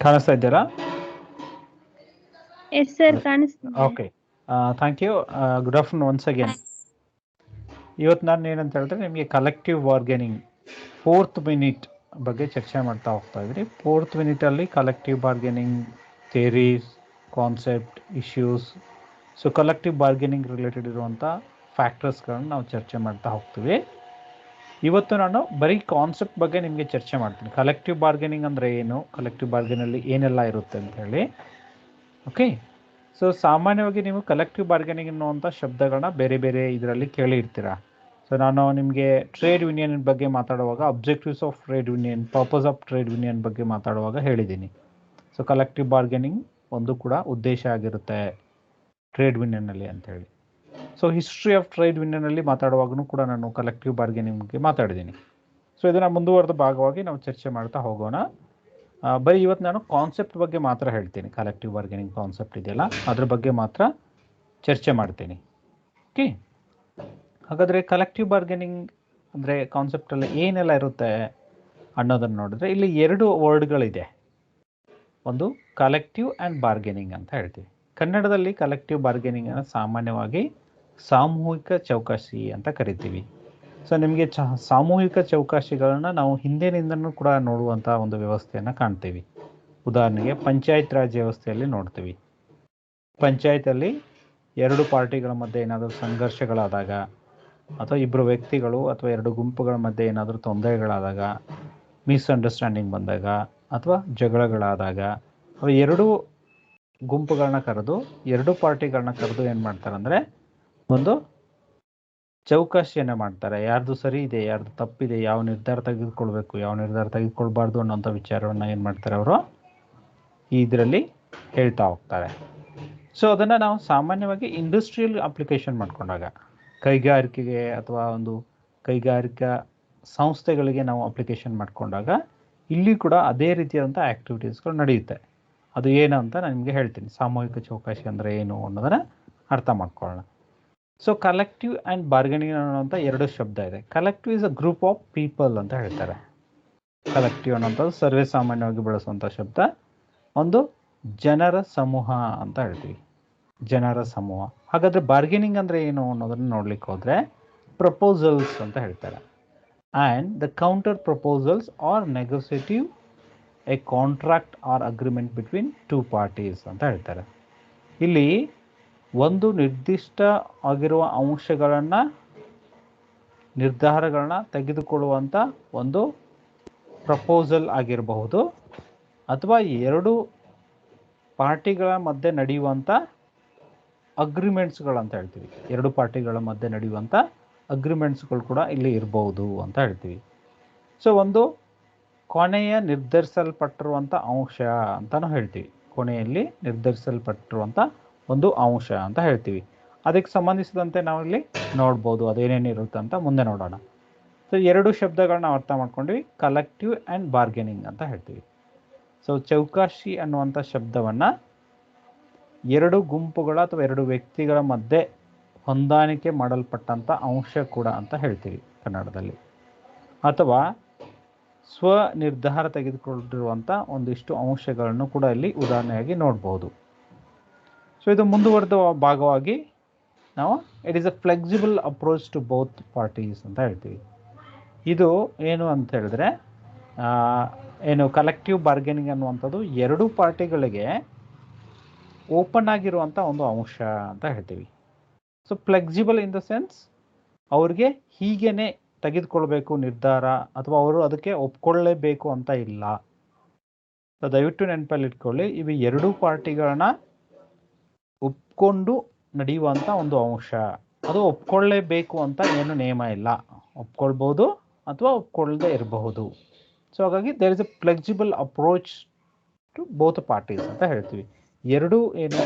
ಕಾಣಿಸ್ತಾ ಇದ್ದೀರಾ? Yes sir ಕಾಣಿಸ್ತಿದೆ. Okay, thank you. Good afternoon once again. ಇವತ್ತು ನಾನು ಏನಂತ ಹೇಳಿದ್ರೆ ನಿಮಗೆ ಕಲೆಕ್ಟಿವ್ ಬಾರ್ಗೇನಿಂಗ್ 4th ಮಿನಿಟ್ ಬಗ್ಗೆ ಚರ್ಚೆ ಮಾಡ್ತಾ ಹೋಗ್ತಾ ಇದ್ರಿ. 4th ಮಿನಿಟಲ್ಲಿ collective bargaining theories, concept, issues, so collective bargaining related ಇರುವಂಥ ಫ್ಯಾಕ್ಟರ್ಸ್ಗಳನ್ನು ನಾವು ಚರ್ಚೆ ಮಾಡ್ತಾ ಹೋಗ್ತೀವಿ. ಇವತ್ತು ನಾನು ಬರೀ ಕಾನ್ಸೆಪ್ಟ್ ಬಗ್ಗೆ ನಿಮಗೆ ಚರ್ಚೆ ಮಾಡ್ತೀನಿ. ಕಲೆಕ್ಟಿವ್ ಬಾರ್ಗೇನಿಂಗ್ ಅಂದರೆ ಏನು, ಕಲೆಕ್ಟಿವ್ ಬಾರ್ಗೇನಲ್ಲಿ ಏನೆಲ್ಲ ಇರುತ್ತೆ ಅಂತ ಹೇಳಿ. ಓಕೆ, ಸೊ ಸಾಮಾನ್ಯವಾಗಿ ನೀವು ಕಲೆಕ್ಟಿವ್ ಬಾರ್ಗೇನಿಂಗ್ ಅನ್ನುವಂಥ ಶಬ್ದಗಳನ್ನ ಬೇರೆ ಬೇರೆ ಇದರಲ್ಲಿ ಕೇಳಿರ್ತೀರ. ಸೊ ನಾನು ನಿಮಗೆ ಟ್ರೇಡ್ ಯೂನಿಯನ್ ಬಗ್ಗೆ ಮಾತಾಡುವಾಗ objectives of trade union, purpose of trade union ಬಗ್ಗೆ ಮಾತಾಡುವಾಗ ಹೇಳಿದ್ದೀನಿ. ಸೊ ಕಲೆಕ್ಟಿವ್ ಬಾರ್ಗೇನಿಂಗ್ ಒಂದು ಕೂಡ ಉದ್ದೇಶ ಆಗಿರುತ್ತೆ ಟ್ರೇಡ್ ಯೂನಿಯನ್ನಲ್ಲಿ ಅಂತೇಳಿ. ಸೊ ಹಿಸ್ಟ್ರಿ ಆಫ್ ಟ್ರೇಡ್ ಯೂನಿಯನ್ನಲ್ಲಿ ಮಾತಾಡುವಾಗೂ ಕೂಡ ನಾನು ಕಲೆಕ್ಟಿವ್ ಬಾರ್ಗೇನಿಂಗ್ ಬಗ್ಗೆ ಮಾತಾಡಿದ್ದೀನಿ. ಸೊ ಇದನ್ನು ಮುಂದುವರೆದ ಭಾಗವಾಗಿ ನಾವು ಚರ್ಚೆ ಮಾಡ್ತಾ ಹೋಗೋಣ. ಬರೀ ಇವತ್ತು ನಾನು ಕಾನ್ಸೆಪ್ಟ್ ಬಗ್ಗೆ ಮಾತ್ರ ಹೇಳ್ತೀನಿ. ಕಲೆಕ್ಟಿವ್ ಬಾರ್ಗೇನಿಂಗ್ ಕಾನ್ಸೆಪ್ಟ್ ಇದೆಯಲ್ಲ ಅದ್ರ ಬಗ್ಗೆ ಮಾತ್ರ ಚರ್ಚೆ ಮಾಡ್ತೀನಿ. ಓಕೆ, ಹಾಗಾದರೆ ಕಲೆಕ್ಟಿವ್ ಬಾರ್ಗೇನಿಂಗ್ ಅಂದರೆ ಕಾನ್ಸೆಪ್ಟಲ್ಲಿ ಏನೆಲ್ಲ ಇರುತ್ತೆ ಅನ್ನೋದನ್ನು ನೋಡಿದ್ರೆ ಇಲ್ಲಿ 2 ವರ್ಡ್ಗಳಿದೆ. ಒಂದು ಕಲೆಕ್ಟಿವ್ ಆ್ಯಂಡ್ ಬಾರ್ಗೇನಿಂಗ್ ಅಂತ ಹೇಳ್ತೀವಿ. ಕನ್ನಡದಲ್ಲಿ ಕಲೆಕ್ಟಿವ್ ಬಾರ್ಗೇನಿಂಗನ್ನು ಸಾಮಾನ್ಯವಾಗಿ ಸಾಮೂಹಿಕ ಚೌಕಾಸಿ ಅಂತ ಕರಿತೀವಿ. ಸೊ ನಿಮಗೆ ಸಾಮೂಹಿಕ ಚೌಕಾಸಿಗಳನ್ನ ನಾವು ಹಿಂದಿನಿಂದನೂ ಕೂಡ ನೋಡುವಂಥ ಒಂದು ವ್ಯವಸ್ಥೆಯನ್ನು ಕಾಣ್ತೀವಿ. ಉದಾಹರಣೆಗೆ ಪಂಚಾಯತ್ ರಾಜ್ ವ್ಯವಸ್ಥೆಯಲ್ಲಿ ನೋಡ್ತೀವಿ. ಪಂಚಾಯತಲ್ಲಿ 2 ಪಾರ್ಟಿಗಳ ಮಧ್ಯೆ ಏನಾದರೂ ಸಂಘರ್ಷಗಳಾದಾಗ, ಅಥವಾ 2 ವ್ಯಕ್ತಿಗಳು ಅಥವಾ 2 ಗುಂಪುಗಳ ಮಧ್ಯೆ ಏನಾದರೂ ತೊಂದರೆಗಳಾದಾಗ, ಮಿಸ್ಅಂಡರ್ಸ್ಟ್ಯಾಂಡಿಂಗ್ ಬಂದಾಗ, ಅಥವಾ ಜಗಳಗಳಾದಾಗ, ಅವು 2 ಗುಂಪುಗಳನ್ನ ಕರೆದು 2 ಪಾರ್ಟಿಗಳನ್ನ ಕರೆದು ಏನು ಮಾಡ್ತಾರೆ ಅಂದರೆ ಒಂದು ಚೌಕಾಸಿಯನ್ನು ಮಾಡ್ತಾರೆ. ಯಾರ್ದು ಸರಿ ಇದೆ, ಯಾರ್ದು ತಪ್ಪಿದೆ, ಯಾವ ನಿರ್ಧಾರ ತೆಗೆದುಕೊಳ್ಬೇಕು, ಯಾವ ನಿರ್ಧಾರ ತೆಗೆದುಕೊಳ್ಬಾರ್ದು ಅನ್ನೋಂಥ ವಿಚಾರವನ್ನು ಏನು ಮಾಡ್ತಾರೆ ಅವರು ಇದರಲ್ಲಿ ಹೇಳ್ತಾ ಹೋಗ್ತಾರೆ. ಸೊ ಅದನ್ನು ನಾವು ಸಾಮಾನ್ಯವಾಗಿ ಇಂಡಸ್ಟ್ರಿಯಲ್ ಅಪ್ಲಿಕೇಶನ್ ಮಾಡ್ಕೊಂಡಾಗ, ಕೈಗಾರಿಕೆಗೆ ಅಥವಾ ಒಂದು ಕೈಗಾರಿಕಾ ಸಂಸ್ಥೆಗಳಿಗೆ ನಾವು ಅಪ್ಲಿಕೇಶನ್ ಮಾಡ್ಕೊಂಡಾಗ ಇಲ್ಲಿ ಕೂಡ ಅದೇ ರೀತಿಯಾದಂಥ ಆ್ಯಕ್ಟಿವಿಟೀಸ್ಗಳು ನಡೆಯುತ್ತೆ. ಅದು ಏನು ಅಂತ ನಾನು ನಿಮಗೆ ಹೇಳ್ತೀನಿ. ಸಾಮೂಹಿಕ ಚೌಕಾಸಿ ಅಂದರೆ ಏನು ಅನ್ನೋದನ್ನು ಅರ್ಥ ಮಾಡ್ಕೊಳ್ಳೋಣ. ಸೊ ಕಲೆಕ್ಟಿವ್ ಆ್ಯಂಡ್ ಬಾರ್ಗೇನಿಂಗ್ ಅನ್ನೋಂಥ 2 ಶಬ್ದ ಇದೆ. Collective is a group of people ಅಂತ ಹೇಳ್ತಾರೆ. ಕಲೆಕ್ಟಿವ್ ಅನ್ನೋಂಥದ್ದು ಸರ್ವೇ ಸಾಮಾನ್ಯವಾಗಿ ಬಳಸುವಂಥ ಶಬ್ದ. ಒಂದು ಜನರ ಸಮೂಹ ಅಂತ ಹೇಳ್ತೀವಿ, ಜನರ ಸಮೂಹ. ಹಾಗಾದರೆ ಬಾರ್ಗೇನಿಂಗ್ ಅಂದರೆ ಏನು ಅನ್ನೋದನ್ನು ನೋಡ್ಲಿಕ್ಕೆ ಹೋದರೆ ಪ್ರಪೋಸಲ್ಸ್ ಅಂತ ಹೇಳ್ತಾರೆ. And the counter proposals are negotiative a contract or agreement between 2 parties ಅಂತ ಹೇಳ್ತಾರೆ. ಇಲ್ಲಿ ಒಂದು ನಿರ್ದಿಷ್ಟ ಆಗಿರುವ ಅಂಶಗಳನ್ನು, ನಿರ್ಧಾರಗಳನ್ನ ತೆಗೆದುಕೊಳ್ಳುವಂಥ ಒಂದು ಪ್ರಪೋಸಲ್ ಆಗಿರಬಹುದು, ಅಥವಾ 2 ಪಾರ್ಟಿಗಳ ಮಧ್ಯೆ ನಡೆಯುವಂಥ ಅಗ್ರಿಮೆಂಟ್ಸ್ಗಳು ಅಂತ ಹೇಳ್ತೀವಿ. 2 ಪಾರ್ಟಿಗಳ ಮಧ್ಯೆ ನಡೆಯುವಂಥ ಅಗ್ರಿಮೆಂಟ್ಸ್ಗಳು ಕೂಡ ಇಲ್ಲಿ ಇರ್ಬೋದು ಅಂತ ಹೇಳ್ತೀವಿ. ಸೊ ಒಂದು ಕೊನೆಯ ನಿರ್ಧರಿಸಲ್ಪಟ್ಟಿರುವಂಥ ಅಂಶ ಅಂತಲೂ ಹೇಳ್ತೀವಿ. ಕೊನೆಯಲ್ಲಿ ನಿರ್ಧರಿಸಲ್ಪಟ್ಟಿರುವಂಥ ಒಂದು ಅಂಶ ಅಂತ ಹೇಳ್ತೀವಿ. ಅದಕ್ಕೆ ಸಂಬಂಧಿಸಿದಂತೆ ನಾವಿಲ್ಲಿ ನೋಡ್ಬೋದು ಅದೇನೇನು ಇರುತ್ತೆ ಅಂತ ಮುಂದೆ ನೋಡೋಣ. ಸೊ 2 ಶಬ್ದಗಳನ್ನ ಅರ್ಥ ಮಾಡ್ಕೊಂಡ್ವಿ. ಕಲೆಕ್ಟಿವ್ ಆ್ಯಂಡ್ ಬಾರ್ಗೇನಿಂಗ್ ಅಂತ ಹೇಳ್ತೀವಿ. ಸೊ ಚೌಕಾಸಿ ಅನ್ನುವಂಥ ಶಬ್ದವನ್ನು 2 ಗುಂಪುಗಳ ಅಥವಾ 2 ವ್ಯಕ್ತಿಗಳ ಮಧ್ಯೆ ಹೊಂದಾಣಿಕೆ ಮಾಡಲ್ಪಟ್ಟಂಥ ಅಂಶ ಕೂಡ ಅಂತ ಹೇಳ್ತೀವಿ ಕನ್ನಡದಲ್ಲಿ. ಅಥವಾ ಸ್ವ ನಿರ್ಧಾರ ತೆಗೆದುಕೊಂಡಿರುವಂಥ ಒಂದಿಷ್ಟು ಅಂಶಗಳನ್ನು ಕೂಡ ಇಲ್ಲಿ ಉದಾಹರಣೆಯಾಗಿ ನೋಡ್ಬೋದು. ಸೊ ಇದು ಮುಂದುವರೆದ ಭಾಗವಾಗಿ ನಾವು it is a flexible approach to both parties ಅಂತ ಹೇಳ್ತೀವಿ. ಇದು ಏನು ಅಂತ ಹೇಳಿದ್ರೆ ಏನು ಕಲೆಕ್ಟಿವ್ ಬಾರ್ಗೇನಿಂಗ್ ಅನ್ನುವಂಥದ್ದು 2 ಪಾರ್ಟಿಗಳಿಗೆ ಓಪನ್ ಆಗಿರುವಂಥ ಒಂದು ಅಂಶ ಅಂತ ಹೇಳ್ತೀವಿ. So flexible in the sense ಅವ್ರಿಗೆ ಹೀಗೇನೆ ತೆಗೆದುಕೊಳ್ಬೇಕು ನಿರ್ಧಾರ, ಅಥವಾ ಅವರು ಅದಕ್ಕೆ ಒಪ್ಕೊಳ್ಳೇಬೇಕು ಅಂತ ಇಲ್ಲ. ಸೊ ದಯವಿಟ್ಟು ನೆನಪಲ್ಲಿ ಇಟ್ಕೊಳ್ಳಿ, ಇವು 2 ಪಾರ್ಟಿಗಳನ್ನ ಒಪ್ಕೊಂಡು ನಡೆಯುವಂಥ ಒಂದು ಅಂಶ. ಅದು ಒಪ್ಕೊಳ್ಳೇಬೇಕು ಅಂತ ಏನು ನಿಯಮ ಇಲ್ಲ, ಒಪ್ಕೊಳ್ಬೋದು ಅಥವಾ ಒಪ್ಕೊಳ್ಳದೆ ಇರಬಹುದು. ಸೊ ಹಾಗಾಗಿ there is a flexible approach to both parties ಅಂತ ಹೇಳ್ತೀವಿ. 2 ಏನು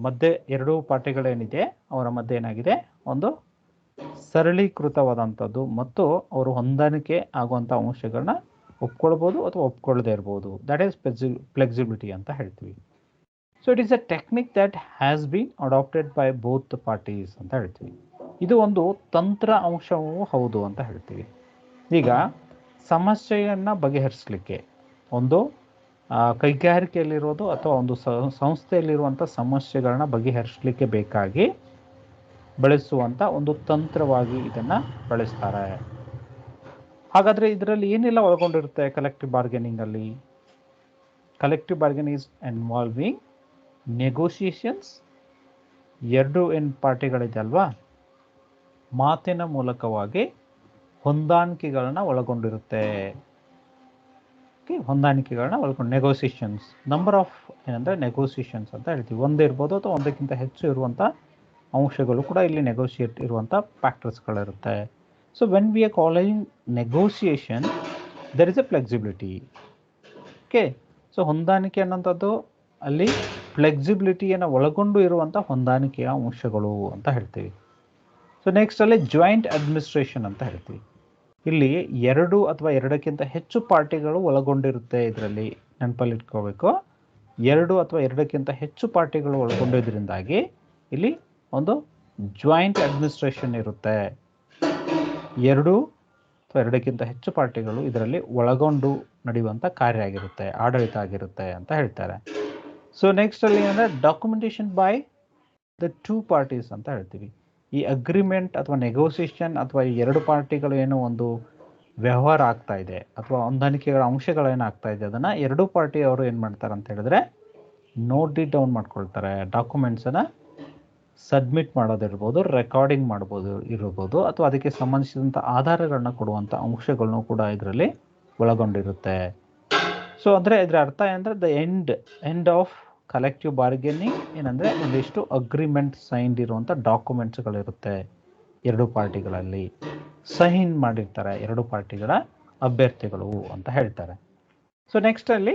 ಮಧ್ಯೆ 2 ಪಾರ್ಟಿಗಳೇನಿದೆ ಅವರ ಮಧ್ಯೆ ಏನಾಗಿದೆ, ಒಂದು ಸರಳೀಕೃತವಾದಂಥದ್ದು ಮತ್ತು ಅವರು ಹೊಂದಾಣಿಕೆ ಆಗುವಂಥ ಅಂಶಗಳನ್ನ ಒಪ್ಕೊಳ್ಬೋದು ಅಥವಾ ಒಪ್ಕೊಳ್ಳದೆ ಇರ್ಬೋದು. ದಟ್ ಈಸ್ ಫ್ಲೆಕ್ಸಿಬಿಲಿಟಿ ಅಂತ ಹೇಳ್ತೀವಿ. So it is a technique that has been adapted by both the parties ಅಂತ ಹೇಳ್ತೀವಿ. ಇದು ಒಂದು ತಂತ್ರ ಅಂಶವೂ ಹೌದು ಅಂತ ಹೇಳ್ತೀವಿ. ಈಗ ಸಮಸ್ಯೆಯನ್ನು ಬಗೆಹರಿಸಲಿಕ್ಕೆ ಒಂದು ಕೈಗಾರಿಕೆಯಲ್ಲಿರೋದು ಅಥವಾ ಒಂದು ಸಂಸ್ಥೆಯಲ್ಲಿರುವಂಥ ಸಮಸ್ಯೆಗಳನ್ನ ಬಗೆಹರಿಸಲಿಕ್ಕೆ ಬೇಕಾಗಿ ಬಳಸುವಂಥ ಒಂದು ತಂತ್ರವಾಗಿ ಇದನ್ನು ಬಳಸ್ತಾರೆ. ಹಾಗಾದರೆ ಇದರಲ್ಲಿ ಏನೆಲ್ಲ ಒಳಗೊಂಡಿರುತ್ತೆ ಕಲೆಕ್ಟಿವ್ ಬಾರ್ಗೇನಿಂಗಲ್ಲಿ? Collective bargaining is involving negotiations. ಎರಡು ಪಾರ್ಟಿಗಳಿದೆ ಅಲ್ವಾ, ಮಾತಿನ ಮೂಲಕವಾಗಿ ಹೊಂದಾಣಿಕೆಗಳನ್ನ ಒಳಗೊಂಡಿರುತ್ತೆ. ಹೊಂದಾಣಿಕೆಗಳನ್ನ ಒಳಗೊಂಡು ನೆಗೋಸಿಯೇಷನ್ಸ್, ನಂಬರ್ ಆಫ್ ಏನಂದರೆ ನೆಗೋಸಿಯೇಷನ್ಸ್ ಅಂತ ಹೇಳ್ತೀವಿ. ಒಂದೇ ಇರ್ಬೋದು ಅಥವಾ ಒಂದಕ್ಕಿಂತ ಹೆಚ್ಚು ಇರುವಂಥ ಅಂಶಗಳು ಕೂಡ ಇಲ್ಲಿ ನೆಗೋಸಿಯೇಟ್ ಇರುವಂಥ ಫ್ಯಾಕ್ಟರ್ಸ್ಗಳಿರುತ್ತೆ. So when we are calling negotiation there is a flexibility. Okay, so ಹೊಂದಾಣಿಕೆ ಅನ್ನೋಂಥದ್ದು ಅಲ್ಲಿ ಫ್ಲೆಕ್ಸಿಬಿಲಿಟಿಯನ್ನು ಒಳಗೊಂಡು ಇರುವಂಥ ಹೊಂದಾಣಿಕೆಯ ಅಂಶಗಳು ಅಂತ ಹೇಳ್ತೀವಿ. ಸೊ ನೆಕ್ಸ್ಟ್ ಅಲ್ಲಿ ಜಾಯಿಂಟ್ ಅಡ್ಮಿನಿಸ್ಟ್ರೇಷನ್ ಅಂತ ಹೇಳ್ತೀವಿ. ಇಲ್ಲಿ ಎರಡು ಅಥವಾ ಎರಡಕ್ಕಿಂತ ಹೆಚ್ಚು ಪಾರ್ಟಿಗಳು ಒಳಗೊಂಡಿರುತ್ತೆ. ಇದರಲ್ಲಿ ನೆನಪಲ್ಲಿ ಇಟ್ಕೋಬೇಕು, ಎರಡು ಅಥವಾ ಎರಡಕ್ಕಿಂತ ಹೆಚ್ಚು ಪಾರ್ಟಿಗಳು ಒಳಗೊಂಡಿದ್ದರಿಂದಾಗಿ ಇಲ್ಲಿ ಒಂದು ಜಾಯಿಂಟ್ ಅಡ್ಮಿನಿಸ್ಟ್ರೇಷನ್ ಇರುತ್ತೆ. ಎರಡು ಅಥವಾ ಎರಡಕ್ಕಿಂತ ಹೆಚ್ಚು ಪಾರ್ಟಿಗಳು ಇದರಲ್ಲಿ ಒಳಗೊಂಡು ನಡೆಯುವಂಥ ಕಾರ್ಯ ಆಗಿರುತ್ತೆ, ಆಡಳಿತ ಆಗಿರುತ್ತೆ ಅಂತ ಹೇಳ್ತಾರೆ. ಸೊ ನೆಕ್ಸ್ಟ್ ಅಲ್ಲಿ ಏನಂದರೆ documentation by the two parties ಅಂತ ಹೇಳ್ತೀವಿ. ಈ ಅಗ್ರಿಮೆಂಟ್ ಅಥವಾ ನೆಗೋಸಿಯೇಷನ್ ಅಥವಾ ಈ ಎರಡು ಪಾರ್ಟಿಗಳು ಏನೋ ಒಂದು ವ್ಯವಹಾರ ಆಗ್ತಾ ಇದೆ ಅಥವಾ ಹೊಂದಾಣಿಕೆಗಳ ಅಂಶಗಳೇನಾಗ್ತಾ ಇದೆ ಅದನ್ನು ಎರಡೂ ಪಾರ್ಟಿಯವರು ಏನು ಮಾಡ್ತಾರೆ ಅಂತ ಹೇಳಿದ್ರೆ ನೋಟ್ ಇಟ್ ಡೌನ್ ಮಾಡ್ಕೊಳ್ತಾರೆ. ಡಾಕ್ಯುಮೆಂಟ್ಸನ್ನು ಸಬ್ಮಿಟ್ ಮಾಡೋದಿರ್ಬೋದು, ರೆಕಾರ್ಡಿಂಗ್ ಮಾಡ್ಬೋದು ಇರ್ಬೋದು, ಅಥವಾ ಅದಕ್ಕೆ ಸಂಬಂಧಿಸಿದಂಥ ಆಧಾರಗಳನ್ನ ಕೊಡುವಂಥ ಅಂಶಗಳನ್ನು ಕೂಡ ಇದರಲ್ಲಿ ಒಳಗೊಂಡಿರುತ್ತೆ. ಸೊ ಅಂದರೆ ಇದರ ಅರ್ಥ ಏನಂದರೆ the end of collective bargaining ಏನಂದರೆ ಒಂದಿಷ್ಟು ಅಗ್ರಿಮೆಂಟ್ ಸೈನ್ಡ್ ಇರುವಂಥ ಡಾಕ್ಯುಮೆಂಟ್ಸ್ಗಳಿರುತ್ತೆ. ಎರಡು ಪಾರ್ಟಿಗಳಲ್ಲಿ ಸೈನ್ ಮಾಡಿರ್ತಾರೆ ಎರಡು ಪಾರ್ಟಿಗಳ ಅಭ್ಯರ್ಥಿಗಳು ಅಂತ ಹೇಳ್ತಾರೆ. ಸೊ ನೆಕ್ಸ್ಟ್ ಅಲ್ಲಿ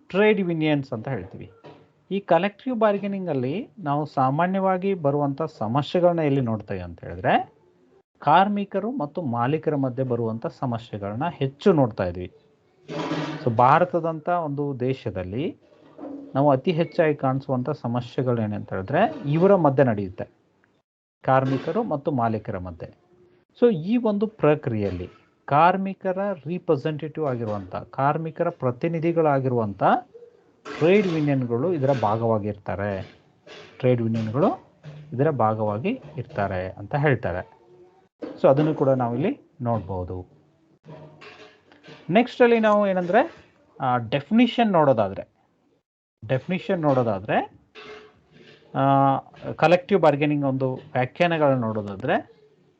ಟ್ರೇಡ್ ಯೂನಿಯನ್ಸ್ ಅಂತ ಹೇಳ್ತೀವಿ. ಈ ಕಲೆಕ್ಟಿವ್ ಬಾರ್ಗೇನಿಂಗಲ್ಲಿ ನಾವು ಸಾಮಾನ್ಯವಾಗಿ ಬರುವಂಥ ಸಮಸ್ಯೆಗಳನ್ನ ಎಲ್ಲಿ ನೋಡ್ತೇವೆ ಅಂತ ಹೇಳಿದ್ರೆ ಕಾರ್ಮಿಕರು ಮತ್ತು ಮಾಲೀಕರ ಮಧ್ಯೆ ಬರುವಂಥ ಸಮಸ್ಯೆಗಳನ್ನ ಹೆಚ್ಚು ನೋಡ್ತಾ ಇದ್ವಿ. ಸೊ ಭಾರತದಂಥ ಒಂದು ದೇಶದಲ್ಲಿ ನಾವು ಅತಿ ಹೆಚ್ಚಾಗಿ ಕಾಣಿಸುವಂಥ ಸಮಸ್ಯೆಗಳೇನಂತ ಹೇಳಿದ್ರೆ ಇವರ ಮಧ್ಯೆ ನಡೆಯುತ್ತೆ, ಕಾರ್ಮಿಕರು ಮತ್ತು ಮಾಲೀಕರ ಮಧ್ಯೆ. ಸೊ ಈ ಒಂದು ಪ್ರಕ್ರಿಯೆಯಲ್ಲಿ ಕಾರ್ಮಿಕರ ರಿಪ್ರೆಸೆಂಟೇಟಿವ್ ಆಗಿರುವಂಥ, ಕಾರ್ಮಿಕರ ಪ್ರತಿನಿಧಿಗಳಾಗಿರುವಂಥ ಟ್ರೇಡ್ ಯೂನಿಯನ್ಗಳು ಇದರ ಭಾಗವಾಗಿರ್ತಾರೆ. ಟ್ರೇಡ್ ಯೂನಿಯನ್ಗಳು ಇದರ ಭಾಗವಾಗಿ ಇರ್ತಾರೆ ಅಂತ ಹೇಳ್ತಾರೆ. ಸೊ ಅದನ್ನು ಕೂಡ ನಾವಿಲ್ಲಿ ನೋಡ್ಬೋದು. ನೆಕ್ಸ್ಟ್ ಅಲ್ಲಿ ನಾವು ಏನಂದರೆ ಡೆಫಿನಿಷನ್ ನೋಡೋದಾದರೆ ಕಲೆಕ್ಟಿವ್ ಬಾರ್ಗೇನಿಂಗ್ ಒಂದು ವ್ಯಾಖ್ಯಾನಗಳನ್ನು ನೋಡೋದಾದರೆ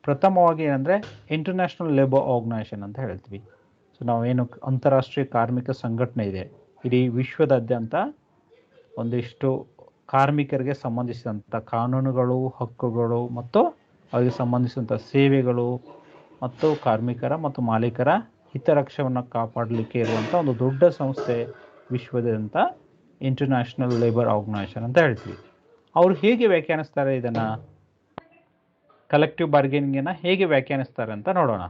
ಪ್ರಥಮವಾಗಿ ಏನಂದರೆ ಇಂಟರ್ನ್ಯಾಷನಲ್ ಲೇಬರ್ ಆರ್ಗನೈಸೇಷನ್ ಅಂತ ಹೇಳ್ತೀವಿ. ಸೊ ನಾವೇನು ಅಂತಾರಾಷ್ಟ್ರೀಯ ಕಾರ್ಮಿಕ ಸಂಘಟನೆ ಇದೆ, ಇಡೀ ವಿಶ್ವದಾದ್ಯಂತ ಒಂದಿಷ್ಟು ಕಾರ್ಮಿಕರಿಗೆ ಸಂಬಂಧಿಸಿದಂಥ ಕಾನೂನುಗಳು, ಹಕ್ಕುಗಳು ಮತ್ತು ಅವರಿಗೆ ಸಂಬಂಧಿಸಿದಂಥ ಸೇವೆಗಳು ಮತ್ತು ಕಾರ್ಮಿಕರ ಮತ್ತು ಮಾಲೀಕರ ಹಿತರಕ್ಷವನ್ನು ಕಾಪಾಡಲಿಕ್ಕೆ ಇರುವಂಥ ಒಂದು ದೊಡ್ಡ ಸಂಸ್ಥೆ ವಿಶ್ವದಾದ್ಯಂತ ಇಂಟರ್ನ್ಯಾಷನಲ್ ಲೇಬರ್ ಆರ್ಗನೈಸೇಷನ್ ಅಂತ ಹೇಳ್ತೀವಿ. ಅವರು ಹೇಗೆ ವ್ಯಾಖ್ಯಾನಿಸ್ತಾರೆ ಇದನ್ನು, ಕಲೆಕ್ಟಿವ್ ಬಾರ್ಗೇನಿಂಗನ್ನು ಹೇಗೆ ವ್ಯಾಖ್ಯಾನಿಸ್ತಾರೆ ಅಂತ ನೋಡೋಣ.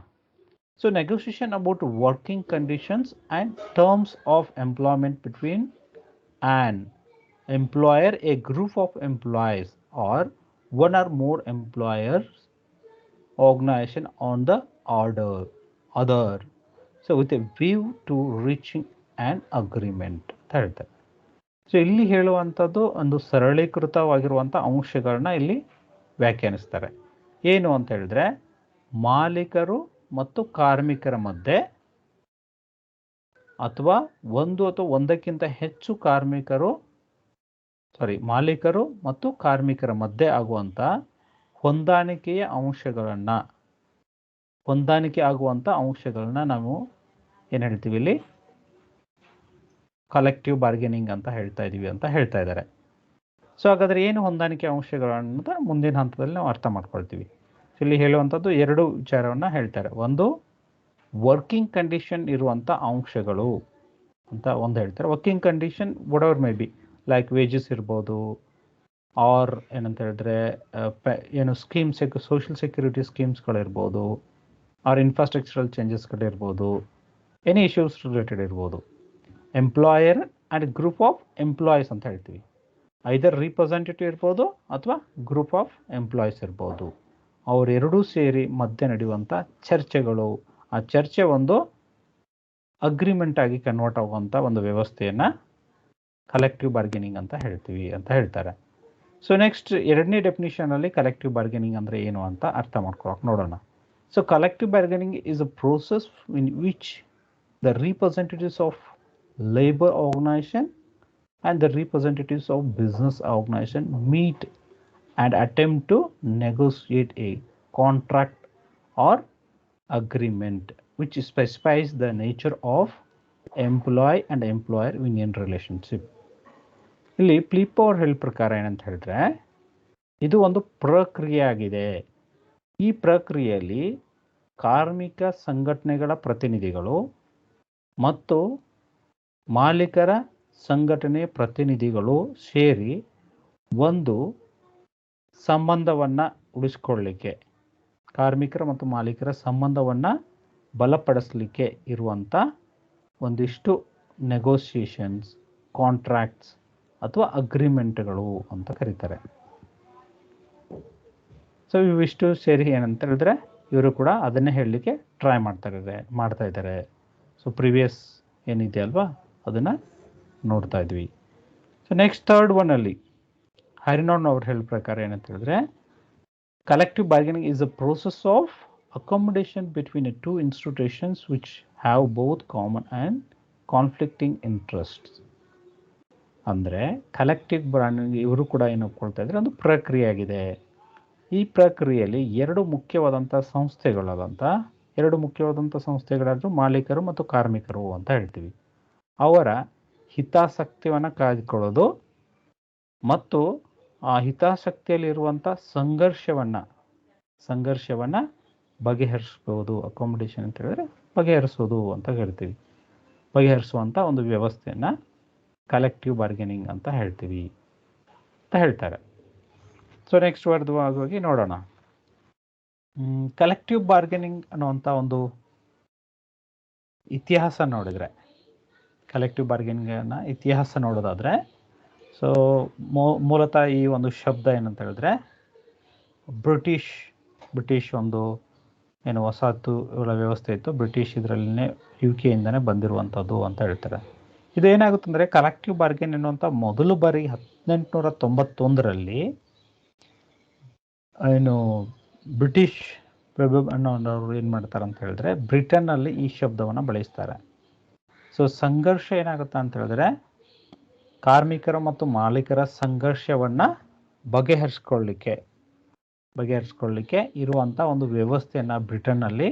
So negotiation about working conditions and terms of employment between an employer, a group of employees or one or more employers organisation on the other so with a view to reaching an agreement ಅಂತ ಹೇಳ್ತಾರೆ. So ಇಲ್ಲಿ ಹೇಳುವಂಥದ್ದು ಒಂದು ಸರಳೀಕೃತವಾಗಿರುವಂಥ ಅಂಶಗಳನ್ನ ಇಲ್ಲಿ ವ್ಯಾಖ್ಯಾನಿಸ್ತಾರೆ. ಏನು ಅಂತ ಹೇಳಿದ್ರೆ ಮಾಲೀಕರು ಮತ್ತು ಕಾರ್ಮಿಕರ ಮಧ್ಯೆ ಅಥವಾ ಒಂದಕ್ಕಿಂತ ಹೆಚ್ಚು ಮಾಲೀಕರು ಮತ್ತು ಕಾರ್ಮಿಕರ ಮಧ್ಯೆ ಆಗುವಂಥ ಹೊಂದಾಣಿಕೆ ಆಗುವಂಥ ಅಂಶಗಳನ್ನ ನಾವು ಏನು ಹೇಳ್ತೀವಿ ಇಲ್ಲಿ ಕಲೆಕ್ಟಿವ್ ಬಾರ್ಗೇನಿಂಗ್ ಅಂತ ಹೇಳ್ತಾ ಇದ್ದಾರೆ. ಸೊ ಹಾಗಾದರೆ ಏನು ಹೊಂದಾಣಿಕೆ ಅಂಶಗಳು ಅನ್ನೋದು ಮುಂದಿನ ಹಂತದಲ್ಲಿ ನಾವು ಅರ್ಥ ಮಾಡ್ಕೊಳ್ತೀವಿ. ಸೊ ಇಲ್ಲಿ ಹೇಳುವಂಥದ್ದು ಎರಡು ವಿಚಾರವನ್ನು ಹೇಳ್ತಾರೆ. ಒಂದು ವರ್ಕಿಂಗ್ ಕಂಡೀಷನ್ ಇರುವಂಥ ಅಂಶಗಳು ಅಂತ ಒಂದು ಹೇಳ್ತಾರೆ. Working condition whatever may be, like wages ಇರ್ಬೋದು, ಆರ್ ಏನಂತ ಹೇಳಿದ್ರೆ ಏನು ಸೋಷಿಯಲ್ ಸೆಕ್ಯೂರಿಟಿ ಸ್ಕೀಮ್ಸ್ಗಳಿರ್ಬೋದು, ಆರ್ ಇನ್ಫ್ರಾಸ್ಟ್ರಕ್ಚರಲ್ ಚೇಂಜಸ್ಗಳಿರ್ಬೋದು, ಎನಿ ಇಶ್ಯೂಸ್ ರಿಲೇಟೆಡ್ ಇರ್ಬೋದು. Employer and group of employees ಅಂತ ಹೇಳ್ತೀವಿ. ಐದರ್ ರಿಪ್ರೆಸೆಂಟೇಟಿವ್ ಇರ್ಬೋದು ಅಥವಾ ಗ್ರೂಪ್ ಆಫ್ ಎಂಪ್ಲಾಯೀಸ್ ಇರ್ಬೋದು. ಅವರೆರಡೂ ಸೇರಿ ಮಧ್ಯೆ ನಡೆಯುವಂಥ ಚರ್ಚೆಗಳು, ಆ ಚರ್ಚೆ ಒಂದು ಅಗ್ರಿಮೆಂಟ್ ಆಗಿ ಕನ್ವರ್ಟ್ ಆಗುವಂಥ ಒಂದು ವ್ಯವಸ್ಥೆಯನ್ನು ಕಲೆಕ್ಟಿವ್ ಬಾರ್ಗೇನಿಂಗ್ ಅಂತ ಹೇಳ್ತಾರೆ. ಸೊ ನೆಕ್ಸ್ಟ್ ಎರಡನೇ ಡೆಫಿನಿಷನಲ್ಲಿ ಕಲೆಕ್ಟಿವ್ ಬಾರ್ಗೇನಿಂಗ್ ಅಂದರೆ ಏನು ಅಂತ ಅರ್ಥ ಮಾಡ್ಕೊಳಕ್ಕೆ ನೋಡೋಣ. So collective bargaining is a process in which the representatives of labour organisation and the representatives of business organization meet and attempt to negotiate a contract or agreement which specifies the nature of employee and employer union relationship. ಇಲ್ಲಿ ಪ್ಲೀಪ್ ಅವ್ರು ಹೇಳೋ ಪ್ರಕಾರ ಏನಂತ ಹೇಳಿದ್ರೆ, ಇದು ಒಂದು ಪ್ರಕ್ರಿಯೆ ಆಗಿದೆ. ಈ ಪ್ರಕ್ರಿಯೆಯಲ್ಲಿ ಕಾರ್ಮಿಕ ಸಂಘಟನೆಗಳ ಪ್ರತಿನಿಧಿಗಳು ಮತ್ತು ಮಾಲೀಕರ ಸಂಘಟನೆ ಪ್ರತಿನಿಧಿಗಳು ಸೇರಿ ಒಂದು ಸಂಬಂಧವನ್ನು ಉಳಿಸ್ಕೊಳ್ಳಿಕ್ಕೆ, ಕಾರ್ಮಿಕರ ಮತ್ತು ಮಾಲೀಕರ ಸಂಬಂಧವನ್ನು ಬಲಪಡಿಸಲಿಕ್ಕೆ ಇರುವಂಥ ಒಂದಿಷ್ಟು ನೆಗೋಸಿಯೇಷನ್ಸ್, ಕಾಂಟ್ರಾಕ್ಟ್ಸ್ ಅಥವಾ ಅಗ್ರಿಮೆಂಟ್ಗಳು ಅಂತ ಕರೀತಾರೆ. ಸೊ ಇವಿಷ್ಟು ಸೇರಿ ಏನಂತ ಹೇಳಿದ್ರೆ ಇವರು ಕೂಡ ಅದನ್ನೇ ಹೇಳಲಿಕ್ಕೆ ಟ್ರೈ ಮಾಡ್ತಾ ಇದ್ದಾರೆ. ಸೊ ಪ್ರಿವಿಯಸ್ ಏನಿದೆ ಅಲ್ವಾ ಅದನ್ನು ನೋಡ್ತಾ ಇದ್ವಿ. ಸೊ ನೆಕ್ಸ್ಟ್ ಥರ್ಡ್ ಒನ್ನಲ್ಲಿ ಹರಿನಾಣ್ ಅವ್ರು ಹೇಳೋ ಪ್ರಕಾರ ಏನಂತ ಹೇಳಿದ್ರೆ, collective bargaining is a process of accommodation between two institutions which have both common and conflicting interests. ಅಂದರೆ ಕಲೆಕ್ಟಿವ್ ಬಾರ್ಗೇನಿಂಗ್ ಇವರು ಕೂಡ ಏನು ಒಪ್ಕೊಳ್ತಾ ಇದ್ದಾರೆ, ಒಂದು ಪ್ರಕ್ರಿಯೆ ಆಗಿದೆ. ಈ ಪ್ರಕ್ರಿಯೆಯಲ್ಲಿ ಎರಡು ಮುಖ್ಯವಾದಂಥ ಸಂಸ್ಥೆಗಳಾದರೂ ಮಾಲೀಕರು ಮತ್ತು ಕಾರ್ಮಿಕರು ಅಂತ ಹೇಳ್ತೀವಿ. ಅವರ ಹಿತಾಸಕ್ತಿಯನ್ನು ಕಾಯ್ದುಕೊಳ್ಳೋದು ಮತ್ತು ಆ ಹಿತಾಸಕ್ತಿಯಲ್ಲಿರುವಂಥ ಸಂಘರ್ಷವನ್ನು ಬಗೆಹರಿಸ್ಬೋದು. ಅಕಾಮಡೇಷನ್ ಅಂತ ಹೇಳಿದ್ರೆ ಬಗೆಹರಿಸೋದು ಅಂತ ಹೇಳ್ತೀವಿ. ಬಗೆಹರಿಸುವಂಥ ಒಂದು ವ್ಯವಸ್ಥೆಯನ್ನು ಕಲೆಕ್ಟಿವ್ ಬಾರ್ಗೇನಿಂಗ್ ಅಂತ ಹೇಳ್ತಾರೆ. ಸೊ ನೆಕ್ಸ್ಟ್ ವರ್ಧವಾಗಿ ನೋಡೋಣ. ಕಲೆಕ್ಟಿವ್ ಬಾರ್ಗೇನಿಂಗ್ ಅನ್ನುವಂಥ ಒಂದು ಇತಿಹಾಸ ನೋಡಿದರೆ, ಕಲೆಕ್ಟಿವ್ ಬಾರ್ಗೇನಿಂಗನ್ನು ಇತಿಹಾಸ ನೋಡೋದಾದರೆ, ಸೊ ಮೂಲತಃ ಈ ಒಂದು ಶಬ್ದ ಏನಂತ ಹೇಳಿದ್ರೆ ಬ್ರಿಟಿಷ್ ಒಂದು ಏನು ವಸಾಹತು ವ್ಯವಸ್ಥೆ ಇತ್ತು, ಬ್ರಿಟಿಷ್ ಇದರಲ್ಲೇ UK ಬಂದಿರುವಂಥದ್ದು ಅಂತ ಹೇಳ್ತಾರೆ. ಇದು ಏನಾಗುತ್ತೆ ಅಂದರೆ, ಕಲೆಕ್ಟಿವ್ ಬಾರ್ಗೇನ್ ಎನ್ನುವಂಥ ಮೊದಲು ಬಾರಿ 1891ರಲ್ಲಿ ಏನು ಬ್ರಿಟಿಷ್ ಅನ್ನೋರು ಏನು ಮಾಡ್ತಾರೆ ಅಂತ ಹೇಳಿದ್ರೆ ಬ್ರಿಟನ್ನಲ್ಲಿ ಈ ಶಬ್ದವನ್ನು ಬಳಸ್ತಾರೆ. ಸೊ ಸಂಘರ್ಷ ಏನಾಗುತ್ತೆ ಅಂತ ಹೇಳಿದ್ರೆ, ಕಾರ್ಮಿಕರ ಮತ್ತು ಮಾಲೀಕರ ಸಂಘರ್ಷವನ್ನು ಬಗೆಹರಿಸ್ಕೊಳ್ಳಿಕ್ಕೆ ಇರುವಂಥ ಒಂದು ವ್ಯವಸ್ಥೆಯನ್ನು ಬ್ರಿಟನ್ನಲ್ಲಿ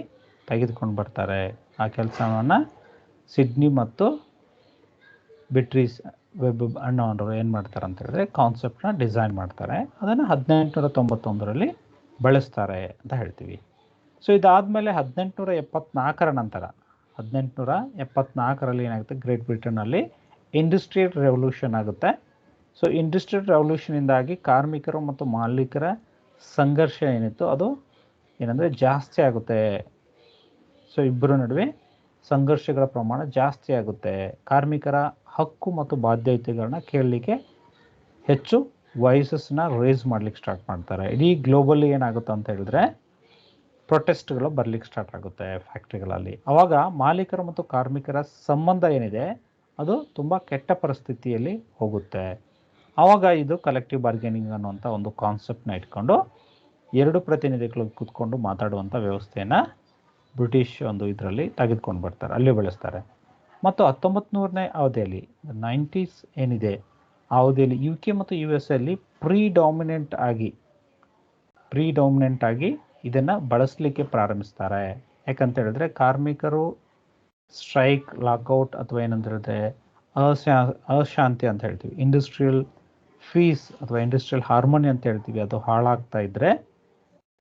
ತೆಗೆದುಕೊಂಡು ಬರ್ತಾರೆ. ಆ ಕೆಲಸವನ್ನು ಸಿಡ್ನಿ ಮತ್ತು ಬಿಟ್ರೀಸ್ ವೆಬ್ ಅನ್ನೋರು ಏನು ಮಾಡ್ತಾರೆ ಅಂತ ಹೇಳಿದ್ರೆ ಕಾನ್ಸೆಪ್ಟ್ನ ಡಿಸೈನ್ ಮಾಡ್ತಾರೆ. ಅದನ್ನು 1891ರಲ್ಲಿ ಬಳಸ್ತಾರೆ ಅಂತ ಹೇಳ್ತೀವಿ. ಸೊ ಇದಾದಮೇಲೆ 1874ರಲ್ಲಿ ಏನಾಗುತ್ತೆ, ಗ್ರೇಟ್ ಬ್ರಿಟನ್ನಲ್ಲಿ ಇಂಡಸ್ಟ್ರಿಯಲ್ ರೆವಲ್ಯೂಷನ್ ಆಗುತ್ತೆ. ಸೊ ಇಂಡಸ್ಟ್ರಿಯಲ್ ರೆವಲ್ಯೂಷನಿಂದಾಗಿ ಕಾರ್ಮಿಕರು ಮತ್ತು ಮಾಲೀಕರ ಸಂಘರ್ಷ ಏನಿತ್ತು ಅದು ಏನಂದರೆ ಜಾಸ್ತಿ ಆಗುತ್ತೆ. ಸೊ ಇಬ್ಬರ ನಡುವೆ ಸಂಘರ್ಷಗಳ ಪ್ರಮಾಣ ಜಾಸ್ತಿ ಆಗುತ್ತೆ. ಕಾರ್ಮಿಕರ ಹಕ್ಕು ಮತ್ತು ಬಾಧ್ಯತೆಗಳನ್ನ ಕೇಳಲಿಕ್ಕೆ ಹೆಚ್ಚು ವಾಯ್ಸಸ್ನ ರೇಸ್ ಮಾಡ್ಲಿಕ್ಕೆ ಸ್ಟಾರ್ಟ್ ಮಾಡ್ತಾರೆ. ಇಡೀ ಗ್ಲೋಬಲಿ ಏನಾಗುತ್ತೆ ಅಂತ ಹೇಳಿದ್ರೆ ಪ್ರೊಟೆಸ್ಟ್ಗಳು ಬರ್ಲಿಕ್ಕೆ ಸ್ಟಾರ್ಟ್ ಆಗುತ್ತೆ ಫ್ಯಾಕ್ಟ್ರಿಗಳಲ್ಲಿ. ಆವಾಗ ಮಾಲೀಕರು ಮತ್ತು ಕಾರ್ಮಿಕರ ಸಂಬಂಧ ಏನಿದೆ ಅದು ತುಂಬ ಕೆಟ್ಟ ಪರಿಸ್ಥಿತಿಯಲ್ಲಿ ಹೋಗುತ್ತೆ. ಆವಾಗ ಇದು ಕಲೆಕ್ಟಿವ್ ಬಾರ್ಗೇನಿಂಗ್ ಅನ್ನುವಂಥ ಒಂದು ಕಾನ್ಸೆಪ್ಟ್ನ ಇಟ್ಕೊಂಡು ಎರಡು ಪ್ರತಿನಿಧಿಗಳು ಕೂತ್ಕೊಂಡು ಮಾತಾಡುವಂಥ ವ್ಯವಸ್ಥೆಯನ್ನು ಬ್ರಿಟಿಷ್ ಒಂದು ಇದರಲ್ಲಿ ತೆಗೆದುಕೊಂಡು ಬರ್ತಾರೆ, ಅಲ್ಲಿ ಬೆಳೆಸ್ತಾರೆ. ಮತ್ತು 1900ನೇ ಅವಧಿಯಲ್ಲಿ 90s ಏನಿದೆ ಆ ಅವಧಿಯಲ್ಲಿ UK ಮತ್ತು US ಅಲ್ಲಿ ಪ್ರೀಡಾಮಿನೆಂಟ್ ಆಗಿ ಇದನ್ನು ಬಳಸಲಿಕ್ಕೆ ಪ್ರಾರಂಭಿಸ್ತಾರೆ. ಯಾಕಂತ ಹೇಳಿದ್ರೆ ಕಾರ್ಮಿಕರು ಸ್ಟ್ರೈಕ್, ಲಾಕೌಟ್ ಅಥವಾ ಏನಂತ ಹೇಳಿದ್ರೆ ಅಶಾಂತಿ ಅಂತ ಹೇಳ್ತೀವಿ, ಇಂಡಸ್ಟ್ರಿಯಲ್ ಫೀಸ್ ಅಥವಾ ಇಂಡಸ್ಟ್ರಿಯಲ್ ಹಾರ್ಮೋನಿ ಅಂತ ಹೇಳ್ತೀವಿ, ಅದು ಹಾಳಾಗ್ತಾ ಇದ್ದರೆ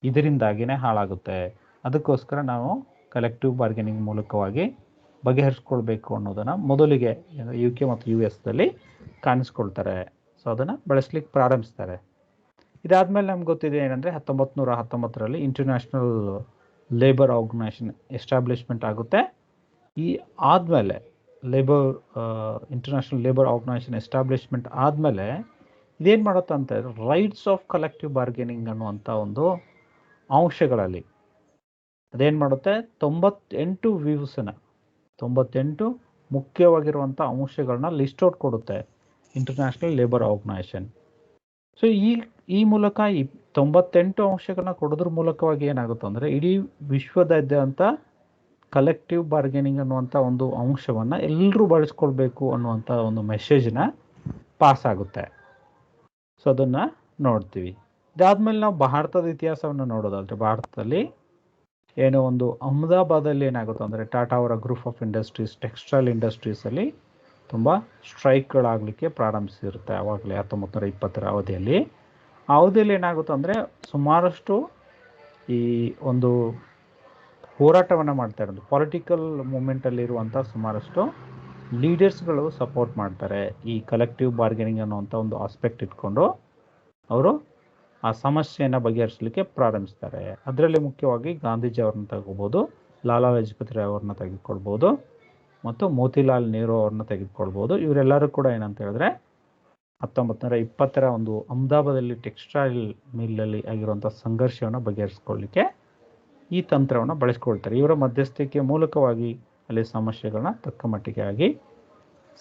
ಇದರಿಂದಾಗಿನೇ ಹಾಳಾಗುತ್ತೆ. ಅದಕ್ಕೋಸ್ಕರ ನಾವು ಕಲೆಕ್ಟಿವ್ ಬಾರ್ಗೇನಿಂಗ್ ಮೂಲಕವಾಗಿ ಬಗೆಹರಿಸ್ಕೊಳ್ಬೇಕು ಅನ್ನೋದನ್ನು ಮೊದಲಿಗೆ UK ಮತ್ತು US ಕಾಣಿಸ್ಕೊಳ್ತಾರೆ. ಸೊ ಅದನ್ನು ಬಳಸಲಿಕ್ಕೆ ಪ್ರಾರಂಭಿಸ್ತಾರೆ. ಇದಾದಮೇಲೆ ನಮ್ಗೆ ಗೊತ್ತಿದೆ ಏನಂದರೆ 1919ರಲ್ಲಿ ಇಂಟರ್ನ್ಯಾಷನಲ್ ಲೇಬರ್ ಆರ್ಗನೈಸೇಷನ್ ಎಸ್ಟಾಬ್ಲಿಷ್ಮೆಂಟ್ ಆಗುತ್ತೆ. ಈ ಆದಮೇಲೆ ಇಂಟರ್ನ್ಯಾಷನಲ್ ಲೇಬರ್ ಆರ್ಗನೈಸೇಷನ್ ಎಸ್ಟಾಬ್ಲಿಷ್ಮೆಂಟ್ ಆದಮೇಲೆ ಇದೇನು ಮಾಡುತ್ತೆ ಅಂತ ಹೇಳಿದ್ರೆ ರೈಟ್ಸ್ ಆಫ್ ಕಲೆಕ್ಟಿವ್ ಬಾರ್ಗೇನಿಂಗ್ ಅನ್ನುವಂಥ ಒಂದು ಅಂಶಗಳಲ್ಲಿ ಅದೇನು ಮಾಡುತ್ತೆ 98 ಮುಖ್ಯವಾಗಿರುವಂಥ ಅಂಶಗಳನ್ನ ಲಿಸ್ಟ್ ಔಟ್ ಕೊಡುತ್ತೆ. International labour organisation. ಸೊ ಈ ಮೂಲಕ 98 ಅಂಶಗಳನ್ನ ಕೊಡೋದ್ರ ಮೂಲಕವಾಗಿ ಏನಾಗುತ್ತೆ ಅಂದರೆ ಇಡೀ ವಿಶ್ವದಾದ್ಯಂತ ಕಲೆಕ್ಟಿವ್ ಬಾರ್ಗೇನಿಂಗ್ ಅನ್ನುವಂಥ ಒಂದು ಅಂಶವನ್ನು ಎಲ್ಲರೂ ಬಳಸ್ಕೊಳ್ಬೇಕು ಅನ್ನುವಂಥ ಒಂದು ಮೆಸೇಜ್ನ ಪಾಸ್ ಆಗುತ್ತೆ. ಸೊ ಅದನ್ನು ನೋಡ್ತೀವಿ. ಇದಾದ್ಮೇಲೆ ನಾವು ಭಾರತದ ಇತಿಹಾಸವನ್ನು ನೋಡೋದಾದ್ರೆ, ಭಾರತದಲ್ಲಿ ಏನೋ ಒಂದು ಅಹಮದಾಬಾದಲ್ಲಿ ಏನಾಗುತ್ತೆ ಅಂದರೆ ಟಾಟಾ ಅವರ ಗ್ರೂಪ್ ಆಫ್ ಇಂಡಸ್ಟ್ರೀಸ್, ಟೆಕ್ಸ್ಟೈಲ್ ಇಂಡಸ್ಟ್ರೀಸಲ್ಲಿ ತುಂಬ ಸ್ಟ್ರೈಕ್ಗಳಾಗಲಿಕ್ಕೆ ಪ್ರಾರಂಭಿಸಿರುತ್ತೆ. ಆವಾಗಲೇ 1920 ಅವಧಿಯಲ್ಲಿ. ಆ ಅವಧಿಯಲ್ಲಿ ಏನಾಗುತ್ತೆ ಅಂದರೆ ಸುಮಾರಷ್ಟು ಈ ಒಂದು ಹೋರಾಟವನ್ನು ಮಾಡ್ತಾ ಇರೋದು, ಪೊಲಿಟಿಕಲ್ ಮೂಮೆಂಟಲ್ಲಿರುವಂಥ ಸುಮಾರಷ್ಟು ಲೀಡರ್ಸ್ಗಳು ಸಪೋರ್ಟ್ ಮಾಡ್ತಾರೆ. ಈ ಕಲೆಕ್ಟಿವ್ ಬಾರ್ಗೇನಿಂಗ್ ಅನ್ನುವಂಥ ಒಂದು ಆಸ್ಪೆಕ್ಟ್ ಇಟ್ಕೊಂಡು ಅವರು ಆ ಸಮಸ್ಯೆಯನ್ನು ಬಗೆಹರಿಸಲಿಕ್ಕೆ ಪ್ರಾರಂಭಿಸ್ತಾರೆ. ಅದರಲ್ಲಿ ಮುಖ್ಯವಾಗಿ ಗಾಂಧೀಜಿ ಅವ್ರನ್ನ ತಗೋಬೋದು, ಲಾಲಾ ಲಜಪತ್ ರಾಯ್ ಅವ್ರನ್ನ ತೆಗೆದುಕೊಳ್ಬೋದು, ಮತ್ತು ಮೋತಿಲಾಲ್ ನೆಹರು ಅವ್ರನ್ನ ತೆಗೆದುಕೊಳ್ಬೋದು. ಇವರೆಲ್ಲರೂ ಕೂಡ ಏನಂತ ಹೇಳಿದ್ರೆ 1920 ಒಂದು ಅಹಮದಾಬಾದಲ್ಲಿ ಟೆಕ್ಸ್ಟೈಲ್ ಮಿಲ್ಲಲ್ಲಿ ಆಗಿರುವಂಥ ಸಂಘರ್ಷವನ್ನು ಬಗೆಹರಿಸ್ಕೊಳ್ಳಿಕ್ಕೆ ಈ ತಂತ್ರವನ್ನು ಬಳಸ್ಕೊಳ್ತಾರೆ. ಇವರ ಮಧ್ಯಸ್ಥಿಕೆಯ ಮೂಲಕವಾಗಿ ಅಲ್ಲಿ ಸಮಸ್ಯೆಗಳನ್ನ ತಕ್ಕ ಮಟ್ಟಿಗೆ ಆಗಿ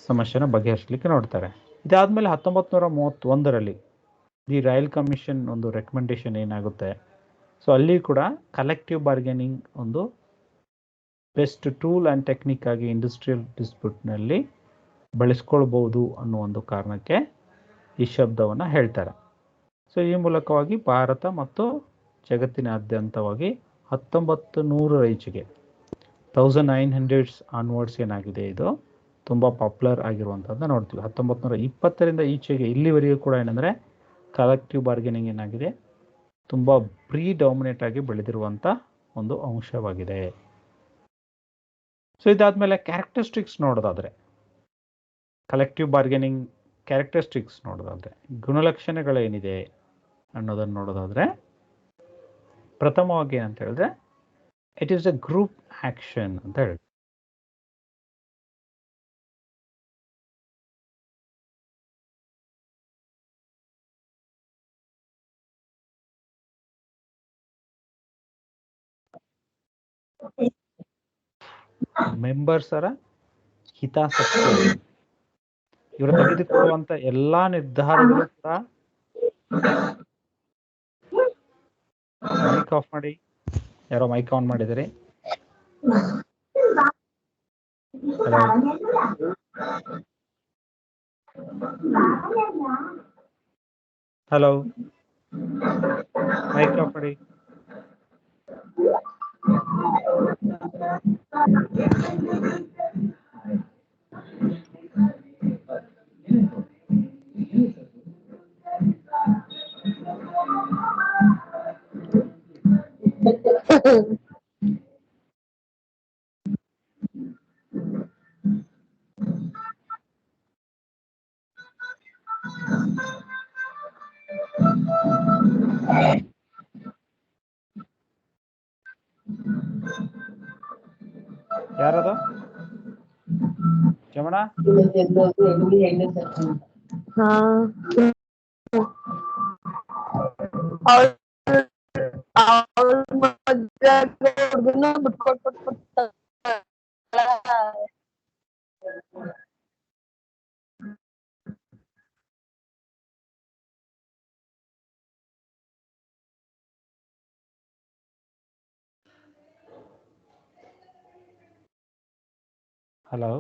ಸಮಸ್ಯೆನ ಬಗೆಹರಿಸಲಿಕ್ಕೆ ನೋಡ್ತಾರೆ. ಇದಾದಮೇಲೆ 1931ರಲ್ಲಿ ದಿ ರಾಯಲ್ ಕಮಿಷನ್ ಒಂದು ರೆಕಮೆಂಡೇಶನ್ ಏನಾಗುತ್ತೆ, ಸೊ ಅಲ್ಲಿ ಕೂಡ ಕಲೆಕ್ಟಿವ್ ಬಾರ್ಗೇನಿಂಗ್ ಒಂದು ಬೆಸ್ಟ್ ಟೂಲ್ ಆ್ಯಂಡ್ ಟೆಕ್ನಿಕ್ ಆಗಿ ಇಂಡಸ್ಟ್ರಿಯಲ್ ಡಿಸ್ಪ್ಯೂಟ್ನಲ್ಲಿ ಬಳಸ್ಕೊಳ್ಬೋದು ಅನ್ನೋ ಒಂದು ಕಾರಣಕ್ಕೆ ಈ ಶಬ್ದವನ್ನು ಹೇಳ್ತಾರೆ. ಸೊ ಈ ಮೂಲಕವಾಗಿ ಭಾರತ ಮತ್ತು ಜಗತ್ತಿನಾದ್ಯಂತವಾಗಿ 1900 ಈಚೆಗೆ 1900s ಆನ್ವರ್ಡ್ಸ್ ಏನಾಗಿದೆ, ಇದು ತುಂಬ ಪಾಪ್ಯುಲರ್ ಆಗಿರುವಂಥದ್ದು ನೋಡ್ತೀವಿ. 1920ರಿಂದ ಈಚೆಗೆ ಇಲ್ಲಿವರೆಗೂ ಕೂಡ ಏನಂದರೆ ಕಲೆಕ್ಟಿವ್ ಬಾರ್ಗೇನಿಂಗ್ ಏನಾಗಿದೆ, ತುಂಬ ಪ್ರೀಡಾಮಿನೇಟ್ ಆಗಿ ಬೆಳೆದಿರುವಂಥ ಒಂದು ಅಂಶವಾಗಿದೆ. ಸೊ ಇದಾದಮೇಲೆ ಕ್ಯಾರೆಕ್ಟರಿಸ್ಟಿಕ್ಸ್ ನೋಡೋದಾದರೆ, ಕಲೆಕ್ಟಿವ್ ಬಾರ್ಗೇನಿಂಗ್ ಕ್ಯಾರೆಕ್ಟರಿಸ್ಟಿಕ್ಸ್ ನೋಡೋದಾದರೆ, ಗುಣಲಕ್ಷಣಗಳೇನಿದೆ ಅನ್ನೋದನ್ನು ನೋಡೋದಾದರೆ, ಪ್ರಥಮವಾಗಿ ಏನಂತ ಹೇಳಿದ್ರೆ it is a group action ಅಂತ ಹೇಳಿ. ಮೆಂಬರ್ಸರ ಹಿತಾಸಕ್ತಿ, ಇವರು ತೆಗೆದುಕೊಳ್ಳುವಂತ ಎಲ್ಲಾ ನಿರ್ಧಾರಗಳು ಕೂಡ. ಮೈಕ್ ಆಫ್ ಮಾಡಿ, ಯಾರೋ ಮೈಕ್ ಆನ್ ಮಾಡಿದಿರಿ? ಹಲೋ ಹಲೋ, ಮೈಕ್ ಆಫ್ ಮಾಡಿ. ಯಾರದು ಜಮಣ? ಹಲೋ.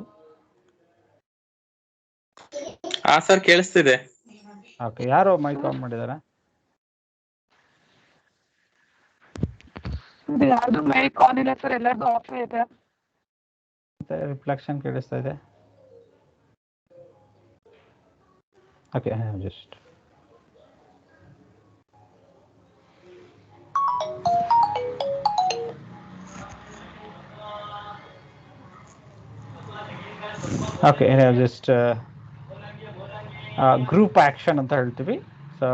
ಹಾ ಸರ್, ಕೇಳಿಸ್ತಿದೆ. ಓಕೆ, ಯಾರು ಮೈಕ್ ಆನ್ ಮಾಡಿದಾರ? ಯಾರ್ದು ಮೈಕ್ ಆನ್ ಇಲ್ಲ ಸರ್, ಎಲ್ಲರದು ಆಫ್ ಇದೆ. ರಿಫ್ಲೆಕ್ಷನ್ ಕೇಳಿಸ್ತಾ ಇದೆ. Okay, just okay, just group action ಅಂತ ಹೇಳ್ತೀವಿ. ಸೊ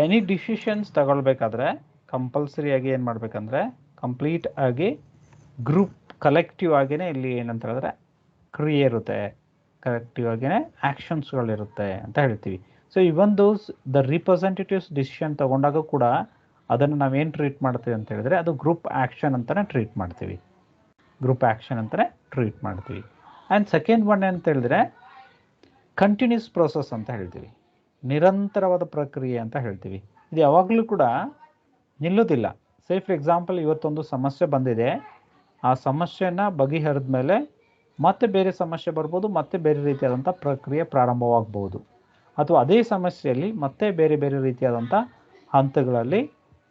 ಎನಿ ಡಿಸಿಷನ್ಸ್ ತಗೊಳ್ಬೇಕಾದ್ರೆ ಕಂಪಲ್ಸರಿಯಾಗಿ ಏನು ಮಾಡಬೇಕಂದ್ರೆ ಕಂಪ್ಲೀಟ್ ಆಗಿ ಗ್ರೂಪ್ ಕಲೆಕ್ಟಿವ್ ಆಗಿನೇ ಇಲ್ಲಿ ಏನಂತ ಹೇಳಿದ್ರೆ ಕ್ರಿಯೆ ಇರುತ್ತೆ, ಕಲೆಕ್ಟಿವ್ ಆಗಿನೇ ಆ್ಯಕ್ಷನ್ಸ್ಗಳಿರುತ್ತೆ ಅಂತ ಹೇಳ್ತೀವಿ. So even those the representatives decision ತಗೊಂಡಾಗ ಕೂಡ ಅದನ್ನು ನಾವೇನು ಟ್ರೀಟ್ ಮಾಡ್ತೀವಿ ಅಂತ ಹೇಳಿದ್ರೆ ಅದು ಗ್ರೂಪ್ ಆ್ಯಕ್ಷನ್ ಅಂತಲೇ ಟ್ರೀಟ್ ಮಾಡ್ತೀವಿ. ಗ್ರೂಪ್ ಆ್ಯಕ್ಷನ್ ಅಂತಲೇ ಟ್ರೀಟ್ ಮಾಡ್ತೀವಿ. ಆ್ಯಂಡ್ ಸೆಕೆಂಡ್ ಒನ್ ಅಂತ ಹೇಳಿದ್ರೆ ಕಂಟಿನ್ಯೂಸ್ ಪ್ರೋಸೆಸ್ ಅಂತ ಹೇಳ್ತೀವಿ, ನಿರಂತರವಾದ ಪ್ರಕ್ರಿಯೆ ಅಂತ ಹೇಳ್ತೀವಿ. ಇದು ಯಾವಾಗಲೂ ಕೂಡ ನಿಲ್ಲೋದಿಲ್ಲ. ಸೇ ಫಾರ್ ಎಕ್ಸಾಂಪಲ್, ಇವತ್ತೊಂದು ಸಮಸ್ಯೆ ಬಂದಿದೆ, ಆ ಸಮಸ್ಯೆನ ಬಗೆಹರಿದ ಮೇಲೆ ಮತ್ತೆ ಬೇರೆ ಸಮಸ್ಯೆ ಬರ್ಬೋದು, ಮತ್ತೆ ಬೇರೆ ರೀತಿಯಾದಂಥ ಪ್ರಕ್ರಿಯೆ ಪ್ರಾರಂಭವಾಗ್ಬೋದು. ಅಥವಾ ಅದೇ ಸಮಸ್ಯೆಯಲ್ಲಿ ಮತ್ತೆ ಬೇರೆ ಬೇರೆ ರೀತಿಯಾದಂಥ ಹಂತಗಳಲ್ಲಿ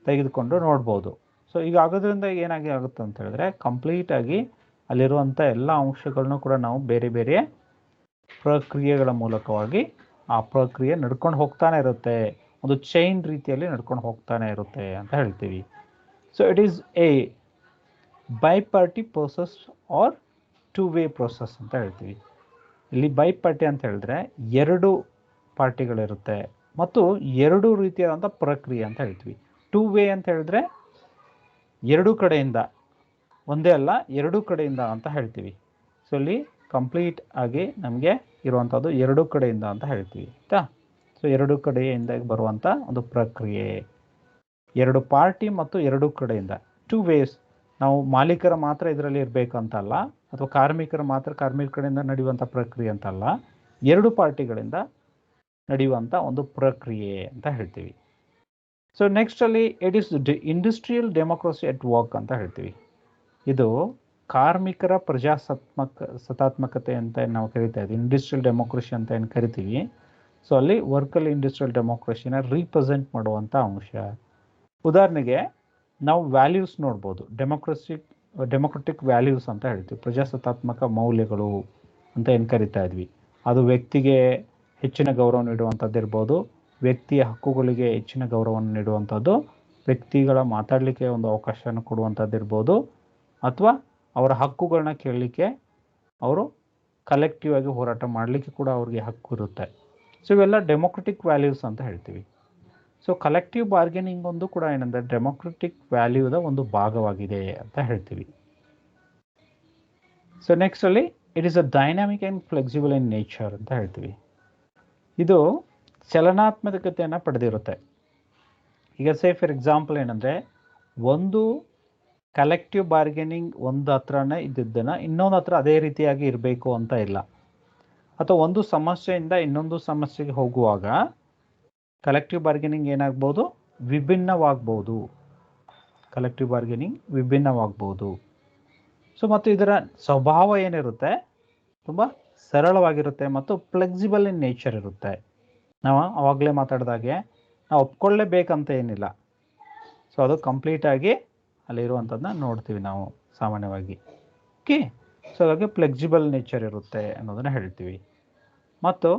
ತೆಗೆದುಕೊಂಡು ನೋಡ್ಬೋದು. ಸೊ ಈಗ ಆಗೋದ್ರಿಂದ ಏನಾಗಿ ಆಗುತ್ತೆ ಅಂತ ಹೇಳಿದ್ರೆ, ಕಂಪ್ಲೀಟಾಗಿ ಅಲ್ಲಿರುವಂಥ ಎಲ್ಲ ಅಂಶಗಳನ್ನೂ ಕೂಡ ನಾವು ಬೇರೆ ಬೇರೆ ಪ್ರಕ್ರಿಯೆಗಳ ಮೂಲಕವಾಗಿ ಆ ಪ್ರಕ್ರಿಯೆ ನಡ್ಕೊಂಡು ಹೋಗ್ತಾನೆ ಇರುತ್ತೆ, ಒಂದು ಚೈನ್ ರೀತಿಯಲ್ಲಿ ನಡ್ಕೊಂಡು ಹೋಗ್ತಾನೆ ಇರುತ್ತೆ ಅಂತ ಹೇಳ್ತೀವಿ. So it is a bipartite process or two way process ಅಂತ ಹೇಳ್ತೀವಿ. ಇಲ್ಲಿ ಬೈಪಾರ್ಟಿ ಅಂತ ಹೇಳಿದ್ರೆ ಎರಡು ಪಾರ್ಟಿಗಳಿರುತ್ತೆ ಮತ್ತು ಎರಡು ರೀತಿಯಾದಂಥ ಪ್ರಕ್ರಿಯೆ ಅಂತ ಹೇಳ್ತೀವಿ. ಟೂ ವೇ ಅಂತ ಹೇಳಿದ್ರೆ ಎರಡು ಕಡೆಯಿಂದ, ಒಂದೇ ಅಲ್ಲ ಎರಡು ಕಡೆಯಿಂದ ಅಂತ ಹೇಳ್ತೀವಿ. ಸೊ ಇಲ್ಲಿ ಕಂಪ್ಲೀಟ್ ಆಗಿ ನಮಗೆ ಇರುವಂಥದ್ದು ಎರಡು ಕಡೆಯಿಂದ ಅಂತ ಹೇಳ್ತೀವಿ ಆಯಿತಾ. ಸೊ ಎರಡು ಕಡೆಯಿಂದ ಬರುವಂಥ ಒಂದು ಪ್ರಕ್ರಿಯೆ, ಎರಡು ಪಾರ್ಟಿ ಮತ್ತು ಎರಡು ಕಡೆಯಿಂದ, ಟೂ ವೇಸ್. ನಾವು ಮಾಲೀಕರ ಮಾತ್ರ ಇದರಲ್ಲಿ ಇರಬೇಕಂತಲ್ಲ, ಅಥವಾ ಕಾರ್ಮಿಕರ ಮಾತ್ರ ಕಾರ್ಮಿಕರ ಕಡೆಯಿಂದ ನಡೆಯುವಂಥ ಪ್ರಕ್ರಿಯೆ ಅಂತಲ್ಲ, ಎರಡು ಪಾರ್ಟಿಗಳಿಂದ ನಡೆಯುವಂಥ ಒಂದು ಪ್ರಕ್ರಿಯೆ ಅಂತ ಹೇಳ್ತೀವಿ. ಸೊ ನೆಕ್ಸ್ಟಲ್ಲಿ it is industrial democracy at work ಅಂತ ಹೇಳ್ತೀವಿ. ಇದು ಕಾರ್ಮಿಕರ ಸತ್ತಾತ್ಮಕತೆ ಅಂತ ನಾವು ಕರಿತಾ ಇದ್ದೀವಿ, ಇಂಡಸ್ಟ್ರಿಯಲ್ ಡೆಮೋಕ್ರಸಿ ಅಂತ ಏನು ಕರಿತೀವಿ. ಸೊ ಅಲ್ಲಿ ವರ್ಕಲ್ಲಿ ಇಂಡಸ್ಟ್ರಿಯಲ್ ಡೆಮೋಕ್ರಸಿನ ರೀಪ್ರೆಸೆಂಟ್ ಮಾಡುವಂಥ ಅಂಶ. ಉದಾಹರಣೆಗೆ ನಾವು ವ್ಯಾಲ್ಯೂಸ್ ನೋಡ್ಬೋದು, ಡೆಮೋಕ್ರೆಟಿಕ್ ವ್ಯಾಲ್ಯೂಸ್ ಅಂತ ಹೇಳ್ತೀವಿ, ಪ್ರಜಾಸತ್ತಾತ್ಮಕ ಮೌಲ್ಯಗಳು ಅಂತ ಏನು ಕರಿತಾ ಇದ್ವಿ. ಅದು ವ್ಯಕ್ತಿಗೆ ಹೆಚ್ಚಿನ ಗೌರವ ನೀಡುವಂಥದ್ದು ಇರ್ಬೋದು, ವ್ಯಕ್ತಿಯ ಹಕ್ಕುಗಳಿಗೆ ಹೆಚ್ಚಿನ ಗೌರವವನ್ನು ನೀಡುವಂಥದ್ದು, ವ್ಯಕ್ತಿಗಳ ಮಾತಾಡಲಿಕ್ಕೆ ಒಂದು ಅವಕಾಶವನ್ನು ಕೊಡುವಂಥದ್ದು ಇರ್ಬೋದು, ಅಥವಾ ಅವರ ಹಕ್ಕುಗಳನ್ನ ಕೇಳಲಿಕ್ಕೆ, ಅವರು ಕಲೆಕ್ಟಿವ್ ಆಗಿ ಹೋರಾಟ ಮಾಡಲಿಕ್ಕೆ ಕೂಡ ಅವ್ರಿಗೆ ಹಕ್ಕು ಇರುತ್ತೆ. ಸೊ ಇವೆಲ್ಲ ಡೆಮೋಕ್ರೆಟಿಕ್ ವ್ಯಾಲ್ಯೂಸ್ ಅಂತ ಹೇಳ್ತೀವಿ. ಸೊ ಕಲೆಕ್ಟಿವ್ ಬಾರ್ಗೇನಿಂಗ್ ಒಂದು ಕೂಡ ಏನಂದರೆ ಡೆಮೋಕ್ರೆಟಿಕ್ ವ್ಯಾಲ್ಯೂದ ಒಂದು ಭಾಗವಾಗಿದೆ ಅಂತ ಹೇಳ್ತೀವಿ. ಸೊ ನೆಕ್ಸ್ಟಲ್ಲಿ it is a dynamic and flexible in nature ಅಂತ ಹೇಳ್ತೀವಿ. ಇದು ಚಲನಾತ್ಮಕತೆಯನ್ನು ಪಡೆದಿರುತ್ತೆ. ಈಗ ಸೇ ಫಾರ್ ಎಕ್ಸಾಂಪಲ್ ಏನಂದರೆ, ಒಂದು ಕಲೆಕ್ಟಿವ್ ಬಾರ್ಗೇನಿಂಗ್ ಒಂದು ಹತ್ರನೇ ಇದ್ದಿದ್ದನ್ನು ಇನ್ನೊಂದು ಹತ್ರ ಅದೇ ರೀತಿಯಾಗಿ ಇರಬೇಕು ಅಂತ ಇಲ್ಲ. ಅಥವಾ ಒಂದು ಸಮಸ್ಯೆಯಿಂದ ಇನ್ನೊಂದು ಸಮಸ್ಯೆಗೆ ಹೋಗುವಾಗ ಕಲೆಕ್ಟಿವ್ ಬಾರ್ಗೇನಿಂಗ್ ಏನಾಗ್ಬೋದು, ವಿಭಿನ್ನವಾಗ್ಬೋದು. ಕಲೆಕ್ಟಿವ್ ಬಾರ್ಗೇನಿಂಗ್ ವಿಭಿನ್ನವಾಗ್ಬೋದು. ಸೊ ಮತ್ತು ಇದರ ಸ್ವಭಾವ ಏನಿರುತ್ತೆ, ತುಂಬ ಸರಳವಾಗಿರುತ್ತೆ ಮತ್ತು ಫ್ಲೆಕ್ಸಿಬಲ್ ಇನ್ ನೇಚರ್ ಇರುತ್ತೆ. ನಾವು ಆವಾಗಲೇ ಮಾತಾಡಿದಾಗೆ ನಾವು ಒಪ್ಕೊಳ್ಳೇಬೇಕಂತ ಏನಿಲ್ಲ. ಸೊ ಅದು ಕಂಪ್ಲೀಟಾಗಿ ಅಲ್ಲಿರುವಂಥದ್ದನ್ನ ನೋಡ್ತೀವಿ ನಾವು ಸಾಮಾನ್ಯವಾಗಿ. ಓಕೆ, ಸೊ ಹಾಗಾಗಿ ಫ್ಲೆಕ್ಸಿಬಲ್ ನೇಚರ್ ಇರುತ್ತೆ ಅನ್ನೋದನ್ನು ಹೇಳ್ತೀವಿ. ಮತ್ತು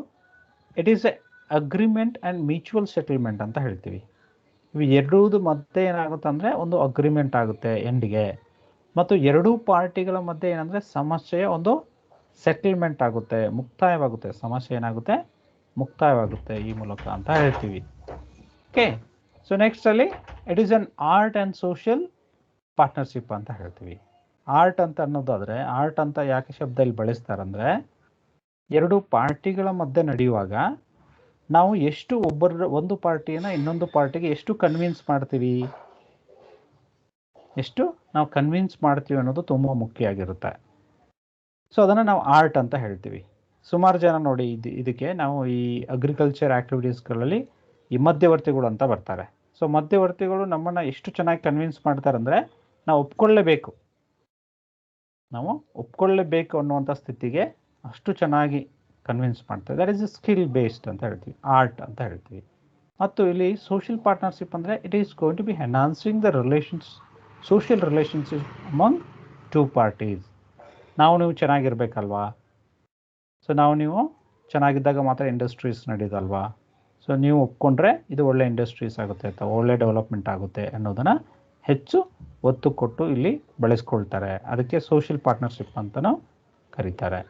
it is A agreement and mutual settlement ಅಂತ ಹೇಳ್ತೀವಿ. ಇವು ಎರಡೂದು ಮತ್ತೆ ಏನಾಗುತ್ತೆ ಅಂದರೆ ಒಂದು ಅಗ್ರಿಮೆಂಟ್ ಆಗುತ್ತೆ ಎಂಡಿಗೆ, ಮತ್ತು ಎರಡೂ ಪಾರ್ಟಿಗಳ ಮಧ್ಯೆ ಏನಂದರೆ ಸಮಸ್ಯೆಯ ಒಂದು ಸೆಟಲ್ಮೆಂಟ್ ಆಗುತ್ತೆ, ಮುಕ್ತಾಯವಾಗುತ್ತೆ. ಸಮಸ್ಯೆ ಏನಾಗುತ್ತೆ, ಮುಕ್ತಾಯವಾಗುತ್ತೆ ಈ ಮೂಲಕ ಅಂತ ಹೇಳ್ತೀವಿ. ಓಕೆ, ಸೊ ನೆಕ್ಸ್ಟಲ್ಲಿ it is an art and social partnership ಅಂತ ಹೇಳ್ತೀವಿ. ಆರ್ಟ್ ಅಂತ ಅನ್ನೋದಾದರೆ, ಆರ್ಟ್ ಅಂತ ಯಾಕೆ ಶಬ್ದದಲ್ಲಿ ಬಳಸ್ತಾರಂದರೆ, ಎರಡು ಪಾರ್ಟಿಗಳ ಮಧ್ಯೆ ನಡೆಯುವಾಗ ನಾವು ಎಷ್ಟು ಒಂದು ಪಾರ್ಟಿಯನ್ನು ಇನ್ನೊಂದು ಪಾರ್ಟಿಗೆ ಎಷ್ಟು ಕನ್ವಿನ್ಸ್ ಮಾಡ್ತೀವಿ, ಎಷ್ಟು ನಾವು ಕನ್ವಿನ್ಸ್ ಮಾಡ್ತೀವಿ ಅನ್ನೋದು ತುಂಬ ಮುಖ್ಯ ಆಗಿರುತ್ತೆ. ಸೊ ಅದನ್ನು ನಾವು ಆರ್ಟ್ ಅಂತ ಹೇಳ್ತೀವಿ. ಸುಮಾರು ಜನ ನೋಡಿ ಇದಕ್ಕೆ ನಾವು ಈ ಅಗ್ರಿಕಲ್ಚರ್ ಆ್ಯಕ್ಟಿವಿಟೀಸ್ಗಳಲ್ಲಿ ಈ ಮಧ್ಯವರ್ತಿಗಳು ಅಂತ ಬರ್ತಾರೆ. ಸೊ ಮಧ್ಯವರ್ತಿಗಳು ನಮ್ಮನ್ನು ಎಷ್ಟು ಚೆನ್ನಾಗಿ ಕನ್ವಿನ್ಸ್ ಮಾಡ್ತಾರೆ ಅಂದರೆ, ನಾವು ಒಪ್ಕೊಳ್ಳೇಬೇಕು ಅನ್ನುವಂಥ ಸ್ಥಿತಿಗೆ ಅಷ್ಟು ಚೆನ್ನಾಗಿ ಕನ್ವಿನ್ಸ್ ಮಾಡ್ತಾರೆ. That is a skill based ಅಂತ ಹೇಳ್ತೀವಿ, ಆರ್ಟ್ ಅಂತ ಹೇಳ್ತೀವಿ. ಮತ್ತು ಇಲ್ಲಿ ಸೋಷಿಯಲ್ ಪಾರ್ಟ್ನರ್ಶಿಪ್ ಅಂದರೆ it is going to be enhancing the social relationship among two parties. ನೀವು ಚೆನ್ನಾಗಿರ್ಬೇಕಲ್ವಾ, ಸೊ ನೀವು ಚೆನ್ನಾಗಿದ್ದಾಗ ಮಾತ್ರ ಇಂಡಸ್ಟ್ರೀಸ್ ನಡೆಯೋದಲ್ವಾ. ಸೊ ನೀವು ಒಪ್ಕೊಂಡ್ರೆ ಇದು ಒಳ್ಳೆ ಇಂಡಸ್ಟ್ರೀಸ್ ಆಗುತ್ತೆ ಅಥವಾ ಒಳ್ಳೆ ಡೆವಲಪ್ಮೆಂಟ್ ಆಗುತ್ತೆ ಅನ್ನೋದನ್ನು ಹೆಚ್ಚು ಒತ್ತು ಕೊಟ್ಟು ಇಲ್ಲಿ ಬಳಸ್ಕೊಳ್ತಾರೆ. ಅದಕ್ಕೆ ಸೋಷಿಯಲ್ ಪಾರ್ಟ್ನರ್ಶಿಪ್ ಅಂತಲೂ ಕರೀತಾರೆ.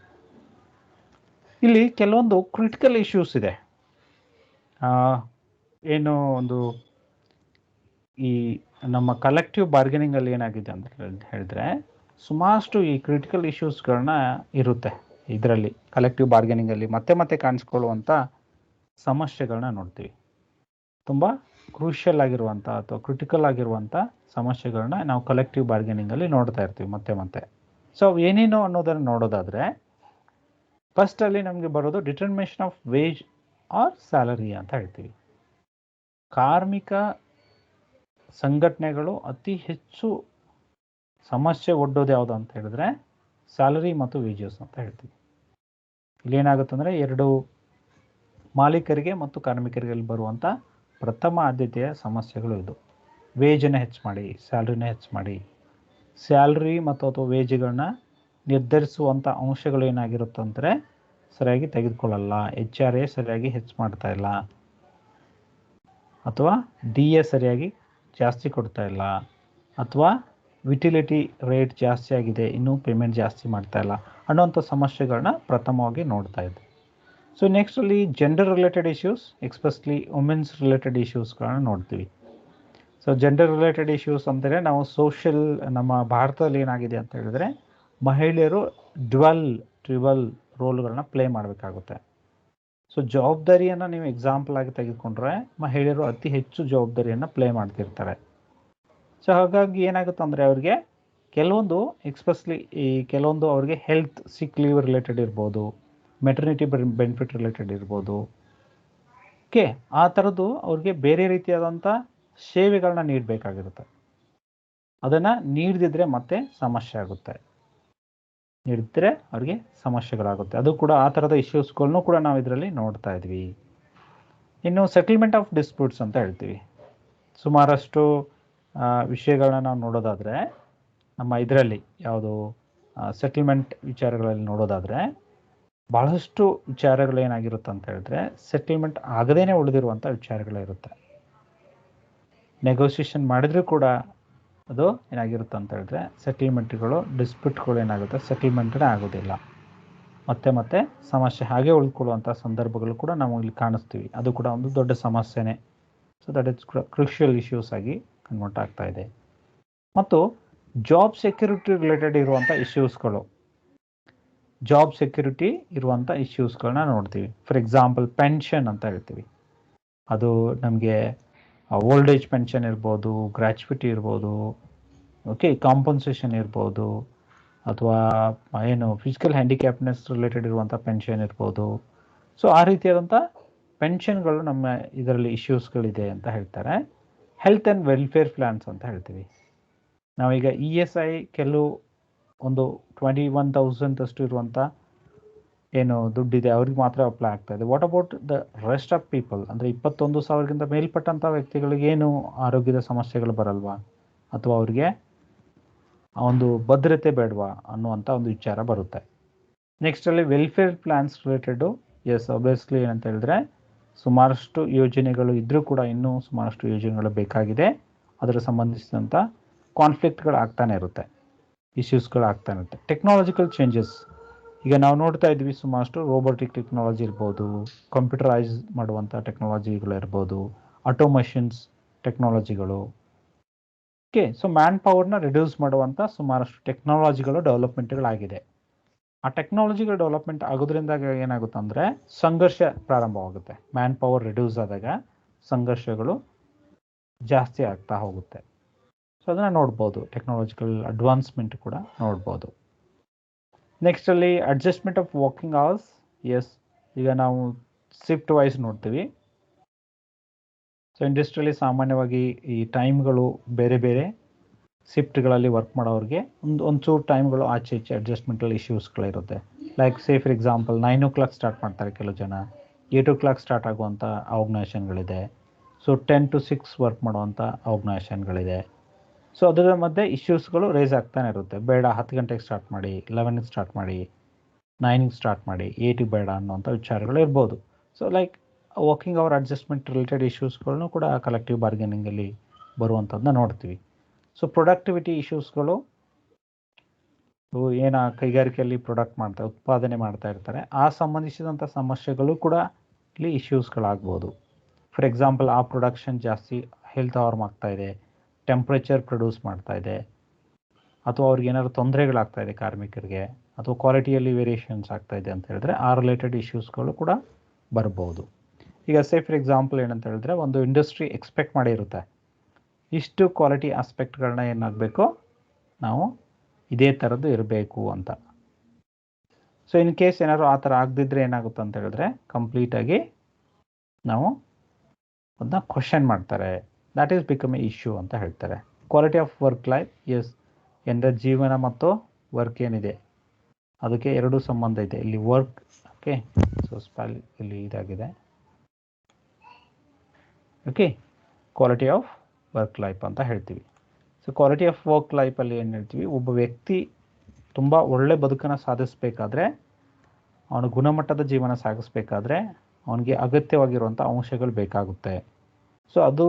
ಇಲ್ಲಿ ಕೆಲವೊಂದು ಕ್ರಿಟಿಕಲ್ ಇಶ್ಯೂಸ್ ಇದೆ. ಏನು ಒಂದು ಈ ನಮ್ಮ ಕಲೆಕ್ಟಿವ್ ಬಾರ್ಗೇನಿಂಗಲ್ಲಿ ಏನಾಗಿದೆ ಅಂತ ಹೇಳಿದ್ರೆ, ಸುಮಾರಷ್ಟು ಈ ಕ್ರಿಟಿಕಲ್ ಇಶ್ಯೂಸ್ಗಳನ್ನ ಇರುತ್ತೆ ಇದರಲ್ಲಿ. ಕಲೆಕ್ಟಿವ್ ಬಾರ್ಗೇನಿಂಗಲ್ಲಿ ಮತ್ತೆ ಕಾಣಿಸ್ಕೊಳ್ಳುವಂಥ ಸಮಸ್ಯೆಗಳನ್ನ ನೋಡ್ತೀವಿ. ತುಂಬ ಕ್ರೂಷಿಯಲ್ ಆಗಿರುವಂಥ ಅಥವಾ ಕ್ರಿಟಿಕಲ್ ಆಗಿರುವಂಥ ಸಮಸ್ಯೆಗಳನ್ನ ನಾವು ಕಲೆಕ್ಟಿವ್ ಬಾರ್ಗೇನಿಂಗಲ್ಲಿ ನೋಡ್ತಾ ಇರ್ತೀವಿ ಮತ್ತೆ. ಸೊ ಏನೇನು ಅನ್ನೋದನ್ನು ನೋಡೋದಾದರೆ, ಫಸ್ಟಲ್ಲಿ ನಮಗೆ ಬರೋದು determination of wage or salary ಅಂತ ಹೇಳ್ತೀವಿ. ಕಾರ್ಮಿಕ ಸಂಘಟನೆಗಳು ಅತಿ ಹೆಚ್ಚು ಸಮಸ್ಯೆ ಒಡ್ಡೋದು ಯಾವುದು ಅಂತ ಹೇಳಿದ್ರೆ ಸ್ಯಾಲರಿ ಮತ್ತು ವೇಜಸ್ ಅಂತ ಹೇಳ್ತೀವಿ. ಇಲ್ಲೇನಾಗುತ್ತೆ ಅಂದರೆ ಎರಡು ಮಾಲೀಕರಿಗೆ ಮತ್ತು ಕಾರ್ಮಿಕರಿಗೆ ಬರುವಂಥ ಪ್ರಥಮ ಆದ್ಯತೆಯ ಸಮಸ್ಯೆಗಳು ಇದು. ವೇಜನ್ನು ಹೆಚ್ಚು ಮಾಡಿ, ಸ್ಯಾಲ್ರಿನ ಹೆಚ್ಚು ಮಾಡಿ. ಸ್ಯಾಲ್ರಿ ಮತ್ತು ಅಥವಾ ವೇಜ್ಗಳನ್ನ ನಿರ್ಧರಿಸುವಂಥ ಅಂಶಗಳು ಏನಾಗಿರುತ್ತಂದರೆ ಸರಿಯಾಗಿ ತೆಗೆದುಕೊಳ್ಳಲ್ಲ, HRA ಸರಿಯಾಗಿ ಹೆಚ್ಚು ಮಾಡ್ತಾ ಇಲ್ಲ, ಅಥವಾ DA ಸರಿಯಾಗಿ ಜಾಸ್ತಿ ಕೊಡ್ತಾ ಇಲ್ಲ, ಅಥವಾ ಯುಟಿಲಿಟಿ ರೇಟ್ ಜಾಸ್ತಿ ಆಗಿದೆ, ಇನ್ನೂ ಪೇಮೆಂಟ್ ಜಾಸ್ತಿ ಮಾಡ್ತಾ ಇಲ್ಲ ಅನ್ನೋಂಥ ಸಮಸ್ಯೆಗಳನ್ನ ಪ್ರಥಮವಾಗಿ ನೋಡ್ತಾ ಇದ್ದೆ. ಸೊ ನೆಕ್ಸ್ಟಲ್ಲಿ gender related issues, especially women's related ಇಶ್ಯೂಸ್ಗಳನ್ನ ನೋಡ್ತೀವಿ. ಸೊ ಜೆಂಡರ್ ರಿಲೇಟೆಡ್ ಇಶ್ಯೂಸ್ ಅಂದರೆ ನಾವು ಸೋಷಿಯಲ್, ನಮ್ಮ ಭಾರತದಲ್ಲಿ ಏನಾಗಿದೆ ಅಂತ ಹೇಳಿದ್ರೆ ಮಹಿಳೆಯರು ಟ್ರಿಬಲ್ ರೋಲ್ಗಳನ್ನ ಪ್ಲೇ ಮಾಡಬೇಕಾಗುತ್ತೆ. ಸೊ ಜವಾಬ್ದಾರಿಯನ್ನು ನೀವು ಎಕ್ಸಾಂಪಲ್ ಆಗಿ ತೆಗೆದುಕೊಂಡ್ರೆ ಮಹಿಳೆಯರು ಅತಿ ಹೆಚ್ಚು ಜವಾಬ್ದಾರಿಯನ್ನು ಪ್ಲೇ ಮಾಡ್ತಿರ್ತಾರೆ. ಸೊ ಹಾಗಾಗಿ ಏನಾಗುತ್ತೆ ಅಂದರೆ ಅವ್ರಿಗೆ ಕೆಲವೊಂದು ಎಕ್ಸ್ಪೆಷಲಿ ಕೆಲವೊಂದು ಅವ್ರಿಗೆ ಹೆಲ್ತ್ ಸಿಕ್ ಲೀವ್ ರಿಲೇಟೆಡ್ ಇರ್ಬೋದು, ಮೆಟರ್ನಿಟಿ ಬೆನಿಫಿಟ್ ರಿಲೇಟೆಡ್ ಇರ್ಬೋದು. ಓಕೆ, ಆ ಥರದ್ದು ಅವ್ರಿಗೆ ಬೇರೆ ರೀತಿಯಾದಂಥ ಸೇವೆಗಳನ್ನ ನೀಡಬೇಕಾಗಿರುತ್ತೆ. ಅದನ್ನು ನೀಡದಿದ್ರೆ ಮತ್ತೆ ಸಮಸ್ಯೆ ಆಗುತ್ತೆ, ನೀಡಿದ್ರೆ ಅವ್ರಿಗೆ ಸಮಸ್ಯೆಗಳಾಗುತ್ತೆ. ಅದು ಕೂಡ ಆ ಥರದ ಇಶ್ಯೂಸ್ಗಳನ್ನು ಕೂಡ ನಾವು ಇದರಲ್ಲಿ ನೋಡ್ತಾ ಇದ್ವಿ. ಇನ್ನು ಸೆಟಲ್ಮೆಂಟ್ ಆಫ್ ಡಿಸ್ಪ್ಯೂಟ್ಸ್ ಅಂತ ಹೇಳ್ತೀವಿ. ಸುಮಾರಷ್ಟು ವಿಷಯಗಳನ್ನ ನಾವು ನೋಡೋದಾದರೆ ನಮ್ಮ ಇದರಲ್ಲಿ ಯಾವುದು ಸೆಟಲ್ಮೆಂಟ್ ವಿಚಾರಗಳಲ್ಲಿ ನೋಡೋದಾದರೆ ಭಾಳಷ್ಟು ವಿಚಾರಗಳು ಏನಾಗಿರುತ್ತೆ ಅಂತ ಹೇಳಿದ್ರೆ ಸೆಟಲ್ಮೆಂಟ್ ಆಗದೇನೆ ಉಳಿದಿರುವಂಥ ವಿಚಾರಗಳಿರುತ್ತೆ. ನೆಗೋಸಿಯೇಷನ್ ಮಾಡಿದ್ರೂ ಕೂಡ ಅದು ಏನಾಗಿರುತ್ತೆ ಅಂತ ಹೇಳಿದ್ರೆ ಸೆಟಲ್ಮೆಂಟ್ಗಳು, ಡಿಸ್ಪ್ಯೂಟ್ಗಳು ಏನಾಗುತ್ತೆ ಸೆಟಲ್ಮೆಂಟ್ನೇ ಆಗೋದಿಲ್ಲ, ಮತ್ತೆ ಸಮಸ್ಯೆ ಹಾಗೆ ಉಳ್ಕೊಳ್ಳುವಂಥ ಸಂದರ್ಭಗಳು ಕೂಡ ನಾವು ಇಲ್ಲಿ ಕಾಣಿಸ್ತೀವಿ. ಅದು ಕೂಡ ಒಂದು ದೊಡ್ಡ ಸಮಸ್ಯೆನೇ. So that is crucial issues ಆಗಿ ಕನ್ವರ್ಟ್ ಆಗ್ತಾ ಇದೆ. ಮತ್ತು ಜಾಬ್ ಸೆಕ್ಯೂರಿಟಿ ರಿಲೇಟೆಡ್ ಇರುವಂಥ ಇಶ್ಯೂಸ್ಗಳು, ಜಾಬ್ ಸೆಕ್ಯೂರಿಟಿ ಇರುವಂಥ ಇಶ್ಯೂಸ್ಗಳನ್ನ ನೋಡ್ತೀವಿ. ಫಾರ್ ಎಕ್ಸಾಂಪಲ್ ಪೆನ್ಷನ್ ಅಂತ ಹೇಳ್ತೀವಿ. ಅದು ನಮಗೆ ಓಲ್ಡ್ ಏಜ್ ಪೆನ್ಷನ್ ಇರ್ಬೋದು, ಗ್ರ್ಯಾಚ್ಯುಟಿ ಇರ್ಬೋದು, ಓಕೆ, ಕಾಂಪನ್ಸೇಷನ್ ಇರ್ಬೋದು, ಅಥವಾ ಏನು ಫಿಸಿಕಲ್ ಹ್ಯಾಂಡಿಕ್ಯಾಪ್ನೆಸ್ ರಿಲೇಟೆಡ್ ಇರುವಂಥ ಪೆನ್ಷನ್ ಇರ್ಬೋದು. ಸೊ ಆ ರೀತಿಯಾದಂಥ ಪೆನ್ಷನ್ಗಳು ನಮ್ಮ ಇದರಲ್ಲಿ ಇಶ್ಯೂಸ್ಗಳಿದೆ ಅಂತ ಹೇಳ್ತಾರೆ. ಹೆಲ್ತ್ ಆ್ಯಂಡ್ ವೆಲ್ಫೇರ್ ಪ್ಲ್ಯಾನ್ಸ್ ಅಂತ ಹೇಳ್ತೀವಿ. ನಾವೀಗ ESI ಕೆಲವು ಒಂದು 21,000 ಅಷ್ಟು ಇರುವಂಥ ಏನು ದುಡ್ಡಿದೆ ಅವ್ರಿಗೆ ಮಾತ್ರ ಅಪ್ಲೈ ಆಗ್ತಾ ಇದೆ. What about the rest of people, ಅಂದರೆ 21,000ಗಿಂತ ಮೇಲ್ಪಟ್ಟಂಥ ವ್ಯಕ್ತಿಗಳಿಗೆ ಏನು ಆರೋಗ್ಯದ ಸಮಸ್ಯೆಗಳು ಬರಲ್ವಾ, ಅಥವಾ ಅವ್ರಿಗೆ ಒಂದು ಭದ್ರತೆ ಬೇಡವಾ ಅನ್ನುವಂಥ ಒಂದು ವಿಚಾರ ಬರುತ್ತೆ. ನೆಕ್ಸ್ಟಲ್ಲಿ welfare plans related, yes obviously ಏನಂತ ಹೇಳಿದ್ರೆ ಸುಮಾರಷ್ಟು ಯೋಜನೆಗಳು ಇದ್ದರೂ ಕೂಡ ಇನ್ನೂ ಸುಮಾರಷ್ಟು ಯೋಜನೆಗಳು ಬೇಕಾಗಿದೆ. ಅದರ ಸಂಬಂಧಿಸಿದಂಥ ಕಾನ್ಫ್ಲಿಕ್ಟ್ಗಳು ಆಗ್ತಾನೆ ಇರುತ್ತೆ, ಇಶ್ಯೂಸ್ಗಳು ಆಗ್ತಾನೆ ಇರುತ್ತೆ. ಟೆಕ್ನಾಲಜಿಕಲ್ ಚೇಂಜಸ್, ಈಗ ನಾವು ನೋಡ್ತಾ ಇದ್ವಿ ಸುಮಾರಷ್ಟು ರೋಬೋಟಿಕ್ ಟೆಕ್ನಾಲಜಿ ಇರ್ಬೋದು, ಕಂಪ್ಯೂಟರೈಸ್ ಮಾಡುವಂಥ ಟೆಕ್ನಾಲಜಿಗಳು ಇರ್ಬೋದು, ಆಟೋಮೇಷನ್ಸ್ ಟೆಕ್ನಾಲಜಿಗಳು. ಓಕೆ, ಸೊ ಮ್ಯಾನ್ ಪವರ್ನ ರಿಡ್ಯೂಸ್ ಮಾಡುವಂಥ ಸುಮಾರಷ್ಟು ಟೆಕ್ನಾಲಜಿಗಳು ಡೆವಲಪ್ಮೆಂಟ್ಗಳಾಗಿದೆ. ಆ ಟೆಕ್ನಾಲಜಿಗಳು ಡೆವಲಪ್ಮೆಂಟ್ ಆಗೋದ್ರಿಂದ ಏನಾಗುತ್ತೆ ಅಂದರೆ ಸಂಘರ್ಷ ಪ್ರಾರಂಭವಾಗುತ್ತೆ. ಮ್ಯಾನ್ ಪವರ್ ರಿಡ್ಯೂಸ್ ಆದಾಗ ಸಂಘರ್ಷಗಳು ಜಾಸ್ತಿ ಆಗ್ತಾ ಹೋಗುತ್ತೆ. ಸೊ ಅದನ್ನು ನೋಡ್ಬೋದು, ಟೆಕ್ನಾಲಜಿಕಲ್ ಅಡ್ವಾನ್ಸ್ಮೆಂಟ್ ಕೂಡ ನೋಡ್ಬೋದು. ನೆಕ್ಸ್ಟಲ್ಲಿ adjustment of working hours. Yes, ಈಗ ನಾವು ಶಿಫ್ಟ್ ವೈಸ್ ನೋಡ್ತೀವಿ. ಸೊ ಇಂಡಸ್ಟ್ರಿಯಲ್ಲಿ ಸಾಮಾನ್ಯವಾಗಿ ಈ ಟೈಮ್ಗಳು ಬೇರೆ ಬೇರೆ ಶಿಫ್ಟ್ಗಳಲ್ಲಿ ವರ್ಕ್ ಮಾಡೋರಿಗೆ ಒಂಚೂರು ಟೈಮ್ಗಳು ಆಚೆ ಈಚೆ ಅಡ್ಜಸ್ಟ್ಮೆಂಟಲ್ ಇಶ್ಯೂಸ್ಗಳಿರುತ್ತೆ. Like say for example 9 o'clock start ಮಾಡ್ತಾರೆ ಕೆಲವು ಜನ, 8 o'clock ಸ್ಟಾರ್ಟ್ ಆಗುವಂಥ ಆರ್ಗನೈಸೇಷನ್ಗಳಿದೆ. ಸೊ 10 to 6 ವರ್ಕ್ ಮಾಡುವಂಥ ಆರ್ಗನೈಸೇಷನ್ಗಳಿದೆ. ಸೊ ಅದರ ಮಧ್ಯೆ ಇಶ್ಯೂಸ್ಗಳು ರೇಸ್ ಆಗ್ತಾನೆ ಇರುತ್ತೆ. ಬೇಡ 10 ಗಂಟೆಗೆ ಸ್ಟಾರ್ಟ್ ಮಾಡಿ, 11ಗೆ ಸ್ಟಾರ್ಟ್ ಮಾಡಿ, 9ಗೆ ಸ್ಟಾರ್ಟ್ ಮಾಡಿ, 8ಗೆ ಬೇಡ ಅನ್ನೋಂಥ ವಿಚಾರಗಳು ಇರ್ಬೋದು. So like working hour adjustment related ಇಶ್ಯೂಸ್ಗಳನ್ನು ಕೂಡ ಕಲೆಕ್ಟಿವ್ ಬಾರ್ಗೇನಿಂಗಲ್ಲಿ ಬರುವಂಥದ್ದನ್ನ ನೋಡ್ತೀವಿ. ಸೊ ಪ್ರೊಡಕ್ಟಿವಿಟಿ ಇಶ್ಯೂಸ್ಗಳು, ಕೈಗಾರಿಕೆಯಲ್ಲಿ ಉತ್ಪಾದನೆ ಮಾಡ್ತಾ ಇರ್ತಾರೆ, ಆ ಸಂಬಂಧಿಸಿದಂಥ ಸಮಸ್ಯೆಗಳು ಕೂಡ ಇಲ್ಲಿ ಇಶ್ಯೂಸ್ಗಳಾಗ್ಬೋದು. ಫಾರ್ ಎಕ್ಸಾಂಪಲ್ ಆ ಪ್ರೊಡಕ್ಷನ್ ಜಾಸ್ತಿ ಹೆಲ್ತ್ ಹಾರ್ಮ್ ಆಗ್ತಾ ಇದೆ, ಟೆಂಪ್ರೇಚರ್ ಪ್ರೊಡ್ಯೂಸ್ ಮಾಡ್ತಾ ಇದೆ, ಅಥವಾ ಅವ್ರಿಗೆ ಏನಾದ್ರು ತೊಂದರೆಗಳಾಗ್ತಾ ಇದೆ ಕಾರ್ಮಿಕರಿಗೆ, ಅಥವಾ ಕ್ವಾಲಿಟಿಯಲ್ಲಿ ವೇರಿಯೇಷನ್ಸ್ ಆಗ್ತಾ ಇದೆ ಅಂತ ಹೇಳಿದ್ರೆ ಆ ರಿಲೇಟೆಡ್ ಇಶ್ಯೂಸ್ಗಳು ಕೂಡ ಬರ್ಬೋದು. ಈಗ ಸೇ ಫಾರ್ ಎಕ್ಸಾಂಪಲ್ ಏನಂತ ಹೇಳಿದ್ರೆ ಒಂದು ಇಂಡಸ್ಟ್ರಿ ಎಕ್ಸ್ಪೆಕ್ಟ್ ಮಾಡಿರುತ್ತೆ ಇಷ್ಟು ಕ್ವಾಲಿಟಿ ಆಸ್ಪೆಕ್ಟ್ಗಳನ್ನ ಏನಾಗಬೇಕು ನಾವು ಇದೇ ಥರದ್ದು ಇರಬೇಕು ಅಂತ. ಸೊ ಇನ್ ಕೇಸ್ ಏನಾದ್ರು ಆ ಥರ ಆಗದಿದ್ರೆ ಏನಾಗುತ್ತೆ ಅಂತ ಹೇಳಿದ್ರೆ ಕಂಪ್ಲೀಟಾಗಿ ನಾವು ಅದನ್ನ ಕ್ವಶನ್ ಮಾಡ್ತಾರೆ. That is become a issue ಅಂತ ಹೇಳ್ತಾರೆ. Quality of work life is ಎಂದರೆ ಜೀವನ ಮತ್ತು ವರ್ಕ್ ಏನಿದೆ ಅದಕ್ಕೆ ಎರಡೂ ಸಂಬಂಧ ಇದೆ. ಇಲ್ಲಿ ವರ್ಕ್ ಓಕೆ, ಸೊ ಸ್ಪೆಲ್ ಇಲ್ಲಿ ಇದಾಗಿದೆ. Okay, quality of work life ಅಂತ ಹೇಳ್ತೀವಿ. ಸೊ ಕ್ವಾಲಿಟಿ ಆಫ್ ವರ್ಕ್ ಲೈಫಲ್ಲಿ ಏನು ಹೇಳ್ತೀವಿ, ಒಬ್ಬ ವ್ಯಕ್ತಿ ತುಂಬ ಒಳ್ಳೆ ಬದುಕನ್ನು ಸಾಧಿಸಬೇಕಾದ್ರೆ, ಅವನು ಗುಣಮಟ್ಟದ ಜೀವನ ಸಾಗಿಸ್ಬೇಕಾದ್ರೆ ಅವನಿಗೆ ಅಗತ್ಯವಾಗಿರುವಂಥ ಅಂಶಗಳು ಬೇಕಾಗುತ್ತೆ. ಸೊ ಅದು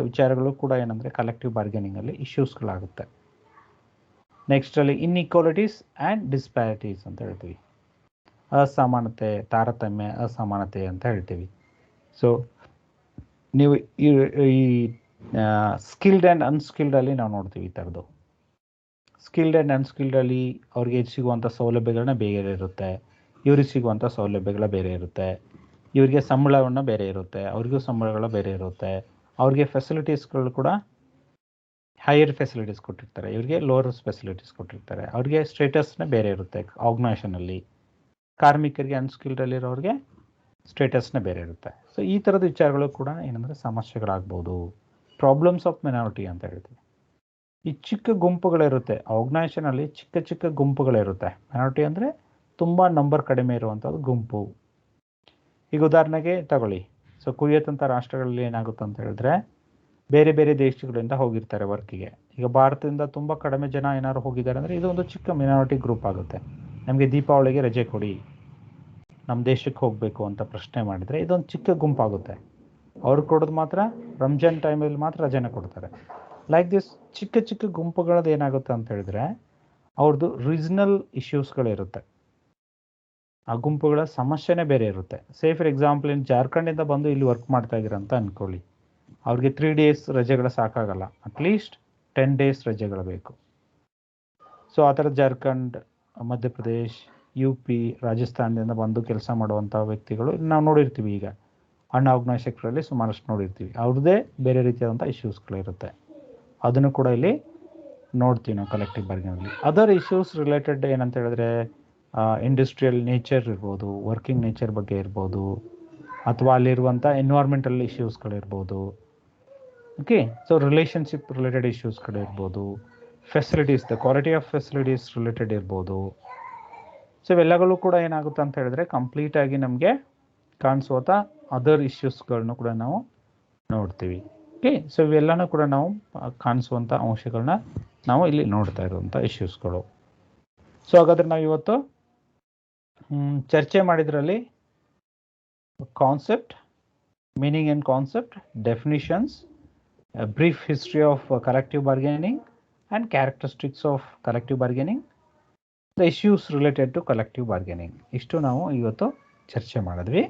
ವಿಚಾರಗಳು ಕೂಡ ಏನಂದರೆ ಕಲೆಕ್ಟಿವ್ ಬಾರ್ಗೇನಿಂಗಲ್ಲಿ ಇಶ್ಯೂಸ್ಗಳಾಗುತ್ತೆ. ನೆಕ್ಸ್ಟಲ್ಲಿ ಇನ್ಇಕ್ವಾಲಿಟೀಸ್ ಆ್ಯಂಡ್ ಡಿಸ್ಪ್ಯಾರಿಟೀಸ್ ಅಂತ ಹೇಳ್ತೀವಿ. ಅಸಮಾನತೆ, ತಾರತಮ್ಯ, ಅಸಮಾನತೆ ಅಂತ ಹೇಳ್ತೀವಿ. ಸೊ ನೀವು ಈ ಸ್ಕಿಲ್ಡ್ ಆ್ಯಂಡ್ ಅನ್ಸ್ಕಿಲ್ಡಲ್ಲಿ ನಾವು ನೋಡ್ತೀವಿ ಈ ಥರದ್ದು. ಸ್ಕಿಲ್ಡ್ ಆ್ಯಂಡ್ ಅನ್ಸ್ಕಿಲ್ಡಲ್ಲಿ ಅವ್ರಿಗೆ ಸಿಗುವಂಥ ಸೌಲಭ್ಯಗಳನ್ನ ಬೇರೆ ಇರುತ್ತೆ, ಇವ್ರಿಗೆ ಸಿಗುವಂಥ ಸೌಲಭ್ಯಗಳ ಬೇರೆ ಇರುತ್ತೆ, ಇವರಿಗೆ ಸಂಬಳವನ್ನು ಬೇರೆ ಇರುತ್ತೆ, ಅವ್ರಿಗೂ ಸಂಬಳಗಳು ಬೇರೆ ಇರುತ್ತೆ, ಅವ್ರಿಗೆ ಫೆಸಿಲಿಟೀಸ್ಗಳು ಕೂಡ ಹೈಯರ್ ಫೆಸಿಲಿಟೀಸ್ ಕೊಟ್ಟಿರ್ತಾರೆ, ಇವರಿಗೆ ಲೋವರ್ ಫೆಸಿಲಿಟೀಸ್ ಕೊಟ್ಟಿರ್ತಾರೆ, ಅವ್ರಿಗೆ ಸ್ಟೇಟಸ್ನೇ ಬೇರೆ ಇರುತ್ತೆ ಆರ್ಗನೈಸೇಷನಲ್ಲಿ. ಕಾರ್ಮಿಕರಿಗೆ ಅನ್ಸ್ಕಿಲ್ಡಲ್ಲಿರೋರಿಗೆ ಸ್ಟೇಟಸ್ನೇ ಬೇರೆ ಇರುತ್ತೆ. ಸೊ ಈ ಥರದ ವಿಚಾರಗಳು ಕೂಡ ಏನಂದರೆ ಸಮಸ್ಯೆಗಳಾಗ್ಬೋದು. ಪ್ರಾಬ್ಲಮ್ಸ್ ಆಫ್ ಮಿನಾರಿಟಿ ಅಂತ ಹೇಳ್ತೀವಿ. ಈ ಚಿಕ್ಕ ಗುಂಪುಗಳಿರುತ್ತೆ ಆರ್ಗನೈಸೇಷನಲ್ಲಿ, ಚಿಕ್ಕ ಚಿಕ್ಕ ಗುಂಪುಗಳಿರುತ್ತೆ. ಮಿನಾರಿಟಿ ಅಂದರೆ ತುಂಬ ನಂಬರ್ ಕಡಿಮೆ ಇರುವಂಥದ್ದು ಗುಂಪು. ಈಗ ಉದಾಹರಣೆಗೆ ತಗೊಳ್ಳಿ, ಸೊ ಕುವೈತ್ ಅಂತ ರಾಷ್ಟ್ರಗಳಲ್ಲಿ ಏನಾಗುತ್ತೆ ಅಂತ ಹೇಳಿದ್ರೆ ಬೇರೆ ಬೇರೆ ದೇಶಗಳಿಂದ ಹೋಗಿರ್ತಾರೆ ವರ್ಕಿಗೆ. ಈಗ ಭಾರತದಿಂದ ತುಂಬ ಕಡಿಮೆ ಜನ ಏನಾದ್ರು ಹೋಗಿದ್ದಾರೆ ಅಂದರೆ ಇದು ಒಂದು ಚಿಕ್ಕ ಮಿನಾರಿಟಿ ಗ್ರೂಪ್ ಆಗುತ್ತೆ. ನಮಗೆ ದೀಪಾವಳಿಗೆ ರಜೆ ಕೊಡಿ, ನಮ್ಮ ದೇಶಕ್ಕೆ ಹೋಗಬೇಕು ಅಂತ ಪ್ರಶ್ನೆ ಮಾಡಿದರೆ ಇದೊಂದು ಚಿಕ್ಕ ಗುಂಪಾಗುತ್ತೆ. ಅವ್ರು ಕೊಡೋದು ಮಾತ್ರ ರಂಜಾನ್ ಟೈಮಲ್ಲಿ ಮಾತ್ರ ರಜೆನ ಕೊಡ್ತಾರೆ. ಲೈಕ್ ದಿಸ್ ಚಿಕ್ಕ ಚಿಕ್ಕ ಗುಂಪುಗಳದ್ದು ಏನಾಗುತ್ತೆ ಅಂತ ಹೇಳಿದ್ರೆ ಅವ್ರದ್ದು ರೀಜ್ನಲ್ ಇಶ್ಯೂಸ್ಗಳಿರುತ್ತೆ, ಆ ಗುಂಪುಗಳ ಸಮಸ್ಯೆನೇ ಬೇರೆ ಇರುತ್ತೆ. ಸೇ ಫಾರ್ ಎಕ್ಸಾಂಪಲ್ ಇನ್ನು ಜಾರ್ಖಂಡಿಂದ ಬಂದು ಇಲ್ಲಿ ವರ್ಕ್ ಮಾಡ್ತಾ ಇದ್ದೀರ ಅಂತ ಅಂದ್ಕೊಳ್ಳಿ, ಅವ್ರಿಗೆ 3 days ರಜೆಗಳು ಸಾಕಾಗಲ್ಲ, ಅಟ್ಲೀಸ್ಟ್ 10 days ರಜೆಗಳು ಬೇಕು. ಸೊ ಆ ಥರ ಜಾರ್ಖಂಡ್, ಮಧ್ಯಪ್ರದೇಶ್, UP, ರಾಜಸ್ಥಾನದಿಂದ ಬಂದು ಕೆಲಸ ಮಾಡುವಂಥ ವ್ಯಕ್ತಿಗಳು ನಾವು ನೋಡಿರ್ತೀವಿ. ಈಗ ಅನ್ಆರ್ಗನೈಸ್ಡ್ ಸೆಕ್ಟರಲ್ಲಿ ಸುಮಾರಷ್ಟು ನೋಡಿರ್ತೀವಿ. ಅವ್ರದ್ದೇ ಬೇರೆ ರೀತಿಯಾದಂಥ ಇಶ್ಯೂಸ್ಗಳಿರುತ್ತೆ. ಅದನ್ನು ಕೂಡ ಇಲ್ಲಿ ನೋಡ್ತೀವಿ ನಾವು ಕಲೆಕ್ಟಿವ್ ಬಾರ್ಗೇನಿಂಗಲ್ಲಿ. ಅದರ್ ಇಶ್ಯೂಸ್ ರಿಲೇಟೆಡ್ ಏನಂತ ಹೇಳಿದ್ರೆ ಇಂಡಸ್ಟ್ರಿಯಲ್ ನೇಚರ್ ಇರ್ಬೋದು, ವರ್ಕಿಂಗ್ ನೇಚರ್ ಬಗ್ಗೆ ಇರ್ಬೋದು, ಅಥವಾ ಅಲ್ಲಿರುವಂಥ ಎನ್ವೈರ್ಮೆಂಟಲ್ ಇಶ್ಯೂಸ್ಗಳಿರ್ಬೋದು. ಓಕೆ, ಸೊ ರಿಲೇಷನ್ಶಿಪ್ ರಿಲೇಟೆಡ್ ಇಶ್ಯೂಸ್ಗಳಿರ್ಬೋದು, facilities, the quality of facilities related ಇರ್ಬೋದು. ಸೊ ಇವೆಲ್ಲಗಳು ಕೂಡ ಏನಾಗುತ್ತೆ ಅಂತ ಹೇಳಿದ್ರೆ ಕಂಪ್ಲೀಟಾಗಿ ನಮಗೆ ಕಾಣಿಸುವಂಥ ಅದರ್ ಇಶ್ಯೂಸ್ಗಳನ್ನ ಕೂಡ ನಾವು ನೋಡ್ತೀವಿ. ಓಕೆ, ಸೊ ಇವೆಲ್ಲನೂ ಕೂಡ ನಾವು ಕಾಣಿಸುವಂಥ ಅಂಶಗಳನ್ನ ನಾವು ಇಲ್ಲಿ ನೋಡ್ತಾ ಇರುವಂಥ ಇಶ್ಯೂಸ್ಗಳು. ಸೊ ಹಾಗಾದರೆ ನಾವು ಇವತ್ತು ಚರ್ಚೆ ಮಾಡಿದ್ರಲ್ಲಿ concept, meaning and concept, definitions, a brief history of collective bargaining and characteristics of collective bargaining, the issues related to collective bargaining. ಇಷ್ಟು ನಾವು ಇವತ್ತು ಚರ್ಚೆ ಮಾಡಿದ್ವಿ.